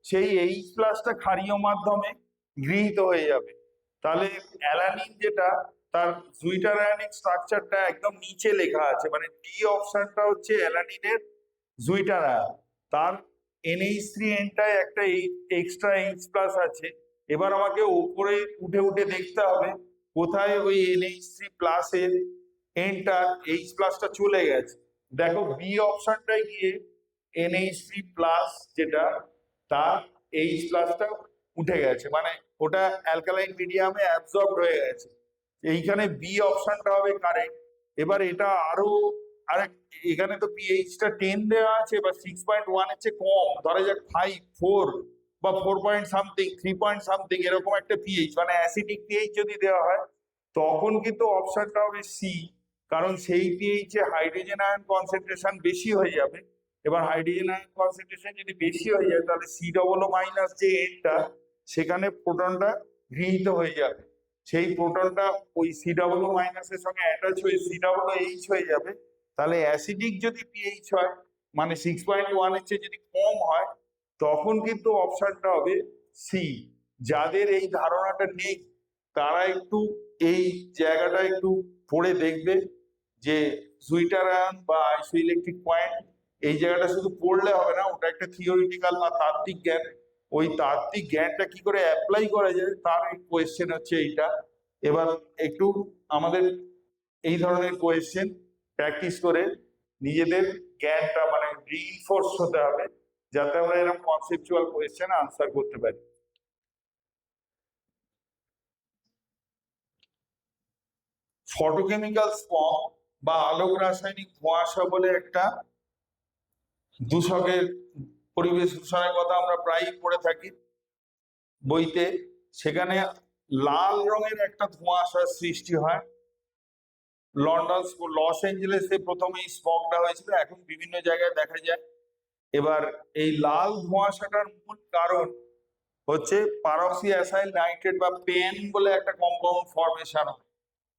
সেই এইচ প্লাসটা ক্ষারীয় মাধ্যমে গৃহীত হয়ে যাবে। তাহলে অ্যালানিন যেটা, তার জুইটার আয়নিক স্ট্রাকচারটা একদম নিচে লেখা আছে, মানে ডি অপশনটা হচ্ছে অ্যালানিনের জুইটার আয়ন, তার NH3 একটা এক্সট্রা এইচ প্লাস আছে। এবার আমাকে উপরে উঠে উঠে দেখতে হবে কোথায় ওই NH3 এর এনটা এইচ প্লাসটা চলে গেছে। দেখো বি অপশনটায় গিয়ে NH3 যেটা, তার এইচ প্লাসটা উঠে গেছে, মানে ওটা অ্যালকালাইন মিডিয়ামে অ্যাবজর্বড হয়ে গেছে। এইখানে বি অপশনটা হবে কারেক্ট। এবার এটা আরো আরেক, এখানে তো পিএইচটা 10 দেওয়া আছে, বা 6.1 এর চেয়ে কম, ধরা যাক 5, 4 বা 4 পয়েন্ট সামথিং, 3 পয়েন্ট সামথিং, এরকম একটা পিএইচ, মানে অ্যাসিডিক পিএইচ যদি দেওয়া হয়, তখন কিন্তু অপশনটা হবে সি, কারণ সেই পিএইচ এ হাইড্রোজেন আয়ন কনসেন্ট্রেশন বেশি হয়ে যাবে। এবার হাইড্রোজেন আয়ন কনসেন্ট্রেশন যদি বেশি হয়ে যায়, তাহলে COO- যে এনটা, সেখানে প্রোটনটা গৃহীত হয়ে যাবে, সেই প্রোটনটা ওই COO- এর সঙ্গে অ্যাটাচ হয়ে COOH হয়ে যাবে। তাহলে অ্যাসিডিক যদি পিএইচ হয়, মানে 6.1 এর চেয়ে যদি কম হয়, তখন কিন্তু অপশনটা হবে সি। যাদের এই ধারণাটা নেই তারা একটু এই জায়গাটা একটু পড়ে দেখবে, যে জুইটার আয়ন বা আইসোইলেকট্রিক পয়েন্ট, এই জায়গাটা শুধু পড়লে হবে না, ওটা একটা থিওরিটিক্যাল বা তাত্ত্বিক জ্ঞান। ওই তাত্ত্বিক জ্ঞানটা কি করে অ্যাপ্লাই করা যায় তার কোয়েশ্চেন হচ্ছে এইটা। এবার একটু আমাদের এই ধরনের কোয়েশ্চেন প্র্যাকটিস করে নিজেদের জ্ঞানটা মানে রিইনফোর্স হতে হবে, যাতে আমরা এরকম কনসেপচুয়াল কোয়েশ্চেন আনসার করতে পারি। ফটোকেমিক্যাল স্পর্ম বা আলোক রাসায়নিক ধোঁয়াশা বলে একটা দূষকের, পরিবেশ দূষণের কথা আমরা প্রায়ই পড়ে থাকি বইতে। সেখানে লাল রঙের একটা ধোঁয়াশার সৃষ্টি হয়। লস এঞ্জেলেসে প্রথমে এই স্মগটা হয়েছিল, এখন বিভিন্ন জায়গায় দেখা যায়। এবার এই লাল ধোঁয়াশাটার মূল কারণ হচ্ছে পারক্সি অ্যাসাইল নাইট্রেট বা পেন বলে একটা কম্পাউন্ড ফর্মেশন হয়।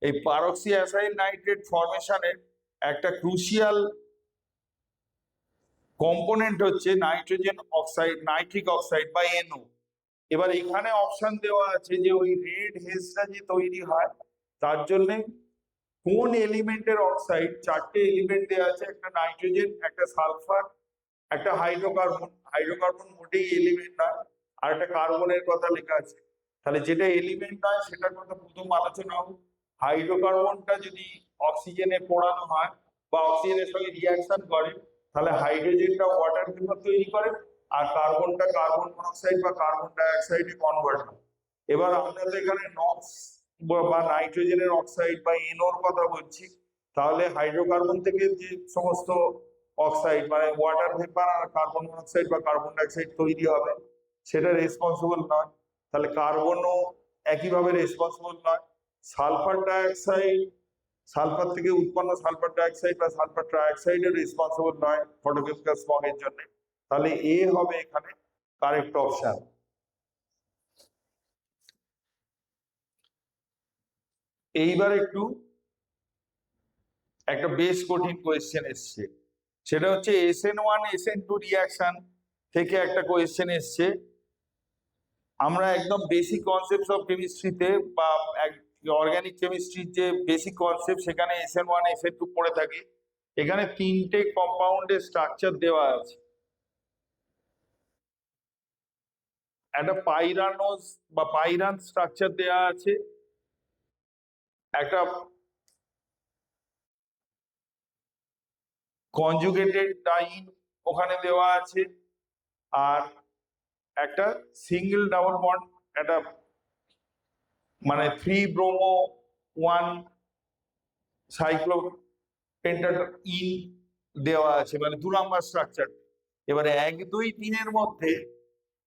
এই পারক্সি অ্যাসাইল নাইট্রেট ফর্মেশনের একটা ক্রুশিয়াল কম্পোনেন্ট হচ্ছে নাইট্রোজেন অক্সাইড, নাইট্রিক অক্সাইড বা NO। এবার এখানে অপশন দেওয়া আছে যে ওই রেড হেজটা যে তৈরি হয় তার জন্য কোন এলিমেন্টের অক্সাইড, 4টে এলিমেন্ট দেওয়া আছে, একটা নাইট্রোজেন, একটা সালফার, একটা হাইড্রোকার্বন, হাইড্রোকার্বন মোটেই এলিমেন্ট নয়, আর একটা কার্বনের কথা লেখা আছে। তাহলে যেটা এলিমেন্ট নয় সেটার কথা প্রথম আলোচনা হোক। হাইড্রোকার্বনটা যদি অক্সিজেনে পোড়ানো হয় বা অক্সিজেনের সঙ্গে রিয়াকশন করে, তাহলে হাইড্রোজেনটা ওয়াটার ভেপার তৈরি করে, আর কার্বনটা কার্বন মনোক্সাইড বা কার্বন ডাইঅক্সাইডে কনভার্ট হয়। এবার আমরা তো এখানে নক্স বা নাইট্রোজেনের অক্সাইড বা NOর কথা বলছি, তাহলে হাইড্রোকার্বন থেকে যে সমস্ত অক্সাইড মানে ওয়াটার ভেপার আর কার্বন মনোক্সাইড বা কার্বন ডাইঅক্সাইড তৈরি হবে, সেটা রেসপন্সিবল নয়। তাহলে কার্বনও একইভাবে রেসপন্সিবল নয়। সালফার ডাইঅক্সাইড, সালফার থেকে উৎপন্ন সালফার ডাইঅক্সাইড বা সালফার ট্রাইঅক্সাইড এর রেসপন্সিবল নয় ফটোকেমিক্যাল স্মগ এর জন্য। তাহলে এ হবে এখানে কারেক্ট অপশন। এইবার একটু একটা বেশ কঠিন কোয়েশ্চেন এসছে, সেটা হচ্ছে SN1 SN2 রিয়াকশন থেকে একটা কোয়েশ্চেন এসছে। আমরা একদম বেসিক কনসেপ্ট অফ কেমিস্ট্রিতে বা অর্গানিক কেমিস্ট্রির যে বেসিক কনসেপ্ট সেখানে SN1 SN2 পড়ে থাকি। এখানে তিনটে কম্পাউন্ডের স্ট্রাকচার দেওয়া আছে। একটা পাইরানোজ বা পাইরান স্ট্রাকচার দেওয়া আছে, একটা কনজুগেটেড ডাইন ওখানে দেওয়া আছে, আর একটা সিঙ্গেল ডাবল বন্ড, একটা মানে 3 ব্রোমো 1 সাইক্লো পেন্টাইন দেওয়া আছে, মানে 2 নাম্বার স্ট্রাকচার। এবারে 1 2 3 এর মধ্যে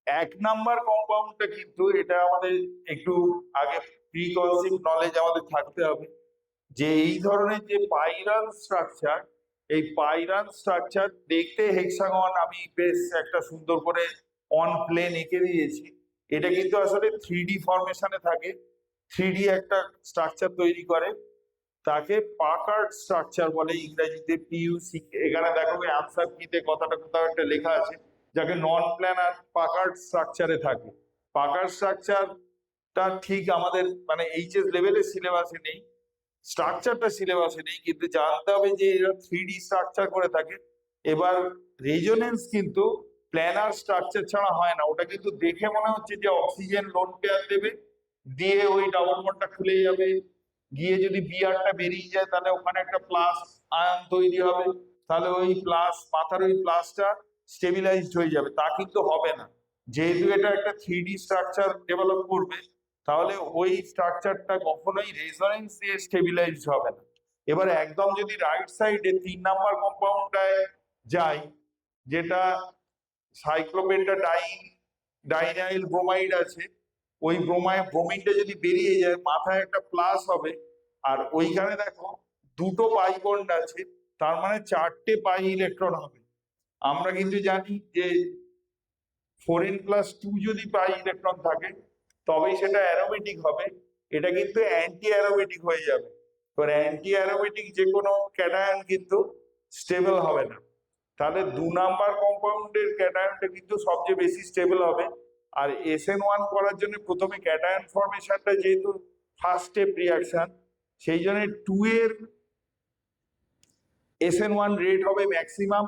1 নাম্বার কম্পাউন্ডটা কিন্তু এটা আমাদের একটু আগে প্রিকনসিভ নলেজ আমাদের থাকতে হবে যে এই ধরনের যে পাইরান স্ট্রাকচার, এই পাইরান স্ট্রাকচার দেখতে হেক্সাগন আমি বেশ একটা সুন্দর করে অন প্লেন এঁকে দিয়েছি। এটা কিন্তু আসলে 3D ফরমেশনে থাকে, 3D একটা স্ট্রাকচার তৈরি করে, তাকে পাকার্ড স্ট্রাকচার বলে ইংরেজিতে, PUC। এখানে দেখো অ্যান্সার কিতে কথাটা কোথাও একটা লেখা আছে, যাকে নন প্ল্যানার পাকার্ড স্ট্রাকচারে থাকে। পাকার্ড স্ট্রাকচারটা ঠিক আমাদের মানে এইচএস লেভেলের সিলেবাসে নেই, স্ট্রাকচারটা সিলেবাসে নেই, কিন্তু জানতে হবে যে এরা 3D স্ট্রাকচার করে থাকে। এবার রেজোনেন্স কিন্তু প্ল্যানার স্ট্রাকচার ছাড়া হয় না, ওটা কিন্তু দেখে মনে হচ্ছে যে অক্সিজেন লোন পেয়ার দেবে, দিয়ে ওই ডাবল বন্ডটা খুলে যাবে, গিয়ে যদি বিআরটা বেরিয়ে যায় তাহলে ওখানে একটা প্লাস আয়ন তৈরি হবে, তাহলে ওই প্লাস মাথার ওই প্লাসটা স্টেবিলাইজড হয়ে যাবে। তা কিন্তু হবে না, যেহেতু এটা একটা 3D স্ট্রাকচার ডেভেলপ করবে, তাহলে ওই স্ট্রাকচারটা কখনোই রেজোনেন্স দিয়ে স্টেবিলাইজড হবে না। এবার একদম যদি রাইট সাইডে 3 নাম্বার কম্পাউন্ডটায় যাই, যেটা সাইক্লোপেন্টা ডাইনাইল ব্রোমাইড আছে, ওই ব্রোমিনটা যদি বেরিয়ে যায় মাথায় একটা প্লাস হবে, আর ওইখানে দেখো দুটো পাই বন্ড আছে, তার মানে 4টে পাই ইলেকট্রন হবে। আমরা কিন্তু জানি যে 4n+2 যদি পাই ইলেকট্রন থাকে তবেই সেটা অ্যারোমেটিক হবে, এটা কিন্তু অ্যান্টি অ্যারোমেটিক হয়ে যাবে। এবার অ্যান্টি অ্যারোমেটিক যে কোনো ক্যাটায়ন কিন্তু স্টেবল হবে না, তাহলে 2 নাম্বার কম্পাউন্ডের ক্যাটায়নটা কিন্তু সবচেয়ে বেশি স্টেবল হবে। আর SN1 করার জন্য প্রথমে ক্যাটায়ন ফর্মেশনটা যেহেতু ফার্স্ট স্টেপ রিয়াকশন, সেই জন্য 2 এর SN1 রেট হবে ম্যাক্সিমাম,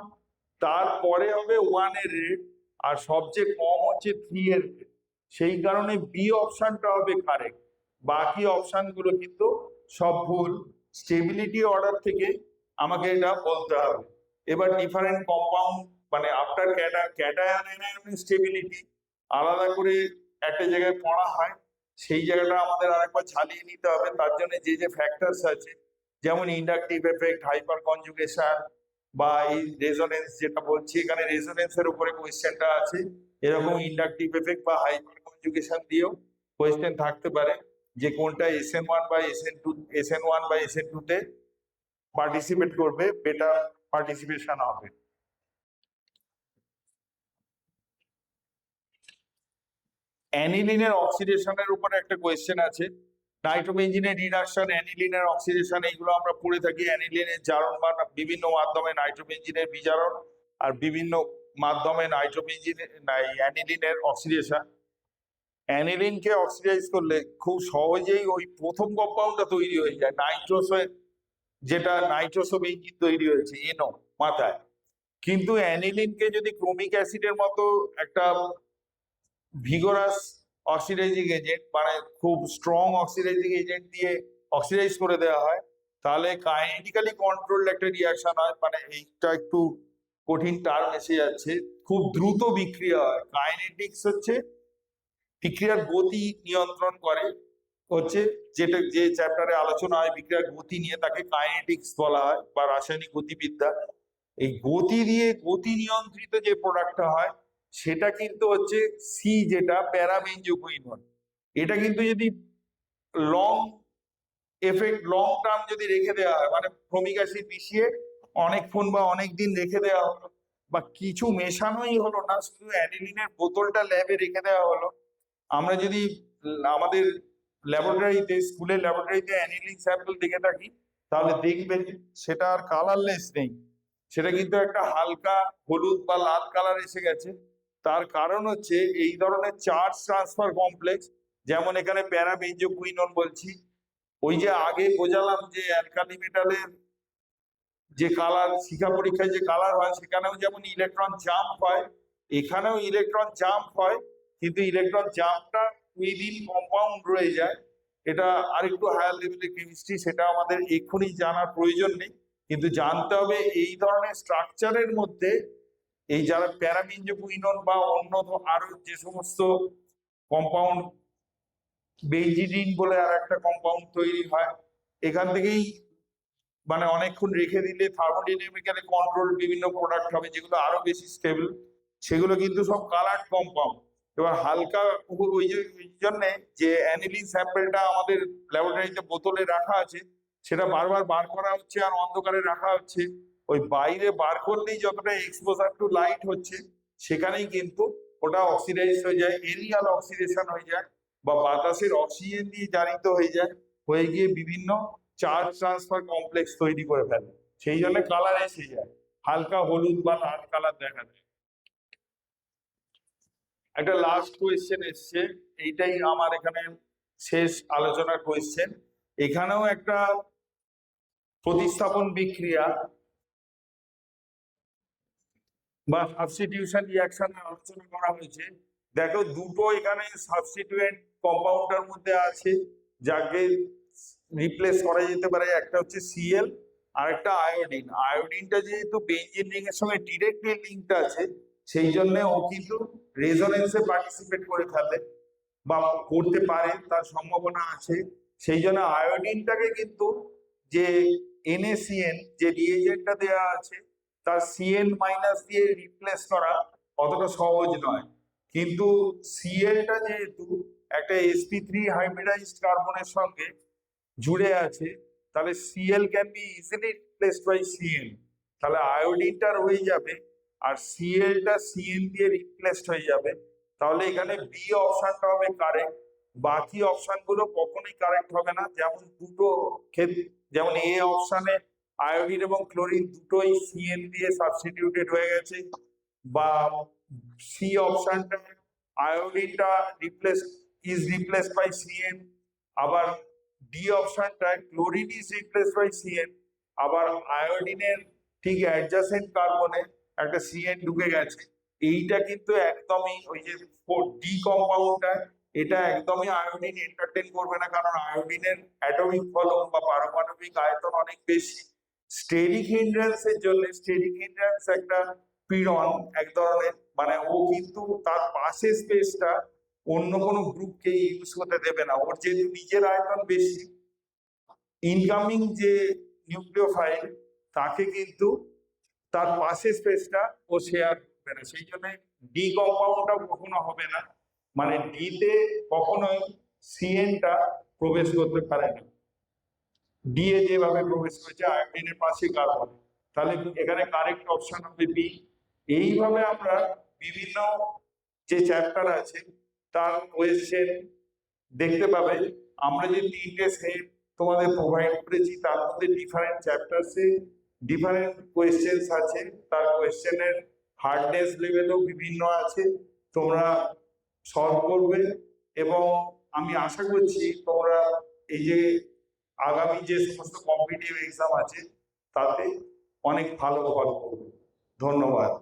তারপরে হবে 1 এর রেট, আর সবচেয়ে কম হচ্ছে 3 এর রেট। সেই কারণে বি অপশনটা হবে কারেক্ট, বাকি অপশনগুলো কিন্তু সব ভুল। স্টেবিলিটি অর্ডার থেকে আমাকে এটা বলতে হবে। এবার ডিফারেন্ট কম্পাউন্ড মানে আফটার ক্যাটায়ন এনায়ন স্টেবিলিটি আলাদা করে একটা জায়গায় পড়া হয়, সেই জায়গাটা আমাদের আরেকবার ঝালিয়ে নিতে হবে। তার জন্য যে যে ফ্যাক্টরস আছে, যেমন ইন্ডাকটিভ এফেক্ট, হাইপার কনজুগেশন বা এই রেজোনেন্স যেটা বলছি, এখানে রেজোনেন্সের উপরে কোয়েশ্চেনটা আছে, এরকম ইন্ডাকটিভ এফেক্ট বা হাইপার কনজুগেশন দিয়েও কোয়েশ্চেন থাকতে পারে যে কোনটা SN1 বা SN2 তে পার্টিসিপেট করবে, বেটার পার্টিসিপেশন হবে। অ্যানিলিনের অক্সিডেশনের উপরে একটা কোয়েশ্চেন আছে, নাইট্রোবেনজিনের রিডাকশন, অ্যানিলিনের অক্সিডেশন, এইগুলো আমরা পড়ে থাকি। অ্যানিলিনের জারণ বা বিভিন্ন মাধ্যমে নাইট্রোবেনজিনের বিজারণ, আর বিভিন্ন মাধ্যমে অ্যানিলিনের অক্সিডেশন। অ্যানিলিনকে অক্সিডাইজ করলে খুব সহজেই ওই প্রথম কম্পাউন্ডটা তৈরি হয়ে যায়, যেটা নাইট্রোসোবেনজিন তৈরি হয়েছে NO মাথায়। কিন্তু অ্যানিলিনকে যদি ক্রোমিক অ্যাসিডের মতো একটা ভিগোরাস অক্সিডাইজিং এজেন্ট মানে খুব স্ট্রং অক্সিডাইজিং এজেন্ট দিয়ে অক্সিডাইজ করে দেওয়া হয়, তাহলে কাইনেটিক্যালি কন্ট্রোলড একটা রিয়াকশন হয়। মানে এইটা একটু কঠিন টার্ম এসে যাচ্ছে, খুব দ্রুত বিক্রিয়া হয়। কাইনেটিক্স হচ্ছে বিক্রিয়ার গতি নিয়ন্ত্রণ করে, হচ্ছে যেটা যে চ্যাপ্টারে আলোচনা হয় বিক্রিয়ার গতি নিয়ে, তাকে কাইনেটিক্স বলা হয় বা রাসায়নিক গতিবিদ্যা। এই গতি দিয়ে গতি নিয়ন্ত্রিত যে প্রোডাক্টটা হয় সেটা কিন্তু হচ্ছে সি, যেটা প্যারাবেনজোকুইনন। এটা কিন্তু যদি লং এফেক্ট লং টার্ম যদি রেখে দেওয়া হয়, মানে ফ্রমিক অ্যাসিড মিশিয়ে অনেকক্ষণ বা অনেক দিন রেখে দেওয়া হলো, বা কিছু মেশানোই হলো না, শুধু অ্যানিলিনের বোতলটা ল্যাবে রেখে দেওয়া হলো। আমরা যদি আমাদের ল্যাবরেটরিতে, স্কুলের ল্যাবরেটরিতে অ্যানিলিন স্যাম্পল দেখে থাকি, তাহলে দেখবেন সেটা আর কালারলেস নেই, সেটা কিন্তু একটা হালকা হলুদ বা লাল কালার এসে গেছে। তার কারণ হচ্ছে এই ধরনের চার্জ ট্রান্সফার কমপ্লেক্স, যেমন এখানে প্যারাবেঞ্জোকুইনন বলছি, ওই যে আগে বোঝালাম যে অ্যালকালি মেটালের যে কালার, শিখা পরীক্ষায় যে কালার হয়, সেখানেও যেমন ইলেকট্রন জাম্প হয়, এখানেও ইলেকট্রন জাম্প হয়, কিন্তু ইলেকট্রন জাম্পটা উইদিন কম্পাউন্ড রয়ে যায়। এটা আরেকটু হায়ার লেভেলের কেমিস্ট্রি, সেটা আমাদের এক্ষুনি জানার প্রয়োজন নেই, কিন্তু জানতে হবে এই ধরনের স্ট্রাকচারের মধ্যে এই যারা প্যারাবেঞ্জোকুইনন বা অন্য আরো যে সমস্ত কম্পাউন্ড, বেঞ্জিডিন বলে আর একটা কম্পাউন্ড তৈরি হয়, এখান থেকেই মানে অনেকক্ষণ রেখে দিলে থার্মোডাইনামিক্যালি কন্ট্রোল বিভিন্ন প্রোডাক্ট হবে যেগুলো আরো বেশি স্টেবল, সেগুলো কিন্তু সব কালার্ড কম্পাউন্ড। এবার হালকা ওই জন্য যে অ্যানিলিন স্যাম্পলটা আমাদের ল্যাবরেটরিতে বোতলে রাখা আছে, সেটা বারবার বার করা হচ্ছে আর অন্ধকারে রাখা হচ্ছে। ওই বাইরে বার করলেই যতটা এক্সপোজার টু লাইট হচ্ছে, সেখানেই কিন্তু ওটা অক্সিডাইজ হয়ে যায়, এরিয়াল অক্সিডেশন হয়ে যায়, বা বাতাসের অক্সিজেন দিয়ে জারিত হয়ে যায়, হয়ে গিয়ে বিভিন্ন চার্জ ট্রান্সফার কমপ্লেক্স তৈরি করে ফেলে, সেই জন্য কালার এসে যায়, হালকা হলুদ বা লাল কালার দেখা যায়। একটা লাস্ট কোয়েশ্চেন এসছে, এইটাই আমার এখানে শেষ আলোচনার কোয়েশ্চেন। এখানেও একটা প্রতিস্থাপন বিক্রিয়া বা সাবস্টিটিউশন রিঅ্যাকশন আলোচনা করা হয়েছে। দেখো দুটো এখানে সাবস্টিটিউয়েন্ট কম্পাউন্ডের মধ্যে আছে যাকে রিপ্লেস করা যেতে পারে, একটা হচ্ছে সিএল আর একটা আয়োডিন। আয়োডিনটা যেহেতু বেঞ্জিন রিং এর সঙ্গে ডিরেক্টলি লিঙ্কড আছে, সেই জন্য ও কিন্তু রেজোনেন্সে পার্টিসিপেট করে ফেলে বা করতে পারে, তার সম্ভাবনা আছে। সেই জন্য আয়োডিনটাকে কিন্তু যে NaCN যে রিএজেন্টটা দেওয়া আছে, তার CN মাইনাস দিয়ে রিপ্লেস করা অতটা সহজ নয়। কিন্তু সিএলটা যেহেতু একটা sp3 হাইব্রিডাইজড কার্বনের সঙ্গে জুড়ে আছে, তাহলে CL can be easily replaced by CN, তাহলে আয়োডিনটা রয়ে যাবে আর সিএলটা সিএন দিয়ে রিপ্লেসড হয়ে যাবে। তাহলে এখানে বি অপশনটা হবে কারেক্ট, বাকি অপশন গুলো কখনোই কারেক্ট হবে না। যেমন দুটো ক্ষেত্রে, যেমন এ অপশনে আয়োডিন এবং ক্লোরিন দুটোই সিএন দিয়ে সাবস্টিটিউটেড হয়ে গেছে, বা সি অপশনটা আয়োডিনটা রিপ্লেসড বাই সিএন, আবার ডি অপশনটা chlorine is replaced by CN, আবার আয়োডিনের ঠিক অ্যাডজাসেন্ট কার্বনে একটা সিএন ঢুকে গেছে। এইটা কিন্তু একদমই ওই যে ডি কম্পাউন্ডটা, এটা একদমই আয়োডিন এন্টারটেইন করবে না, কারণ আয়োডিনের অ্যাটমিক ভলিউম বা পারমাণবিক আয়তন অনেক বেশি। স্টেরিক হিন্ড্রেন্সের জন্য, স্টেরিক হিন্ড্রেন্স একটা পীড়ন এক ধরনের, মানে ও কিন্তু তার পাশে স্পেসটা অন্য কোনো গ্রুপকে ইউজ করতে দেবে না, ওর যেহেতু নিজের আয়তন বেশি, ইনকামিং যে নিউক্লিওফাইল তাকে কিন্তু তার পাশে স্পেসটা ও শেয়ার করবে না। সেই জন্য ডি কম্পাউন্ডটা কখনো হবে না, মানে ডিতে কখনোই সিএনটা প্রবেশ করতে পারে না, ডি এ যেভাবে প্রবেশ করেছে আয়োডিনের পাশে কার্বন, তাহলে এখানে কারেক্ট অপশন হবে বি। এইভাবে আমরা বিভিন্ন যে চ্যাপ্টার আছে তার কোয়েশ্চেন দেখতে পাবে। আমরা যে তিনটে সেট তোমাদের প্রোভাইড করেছি, তার মধ্যে ডিফারেন্ট চ্যাপ্টারসে ডিফারেন্ট কোয়েশ্চেন্স আছে, তার কোয়েশ্চেনের হার্ডনেস লেভেলও বিভিন্ন আছে, তোমরা সলভ করবে। এবং আমি আশা করছি তোমরা এই যে আগামী যে সমস্ত কম্পিটিটিভ এক্সাম আছে তাতে অনেক ভালো ফল করবে। ধন্যবাদ।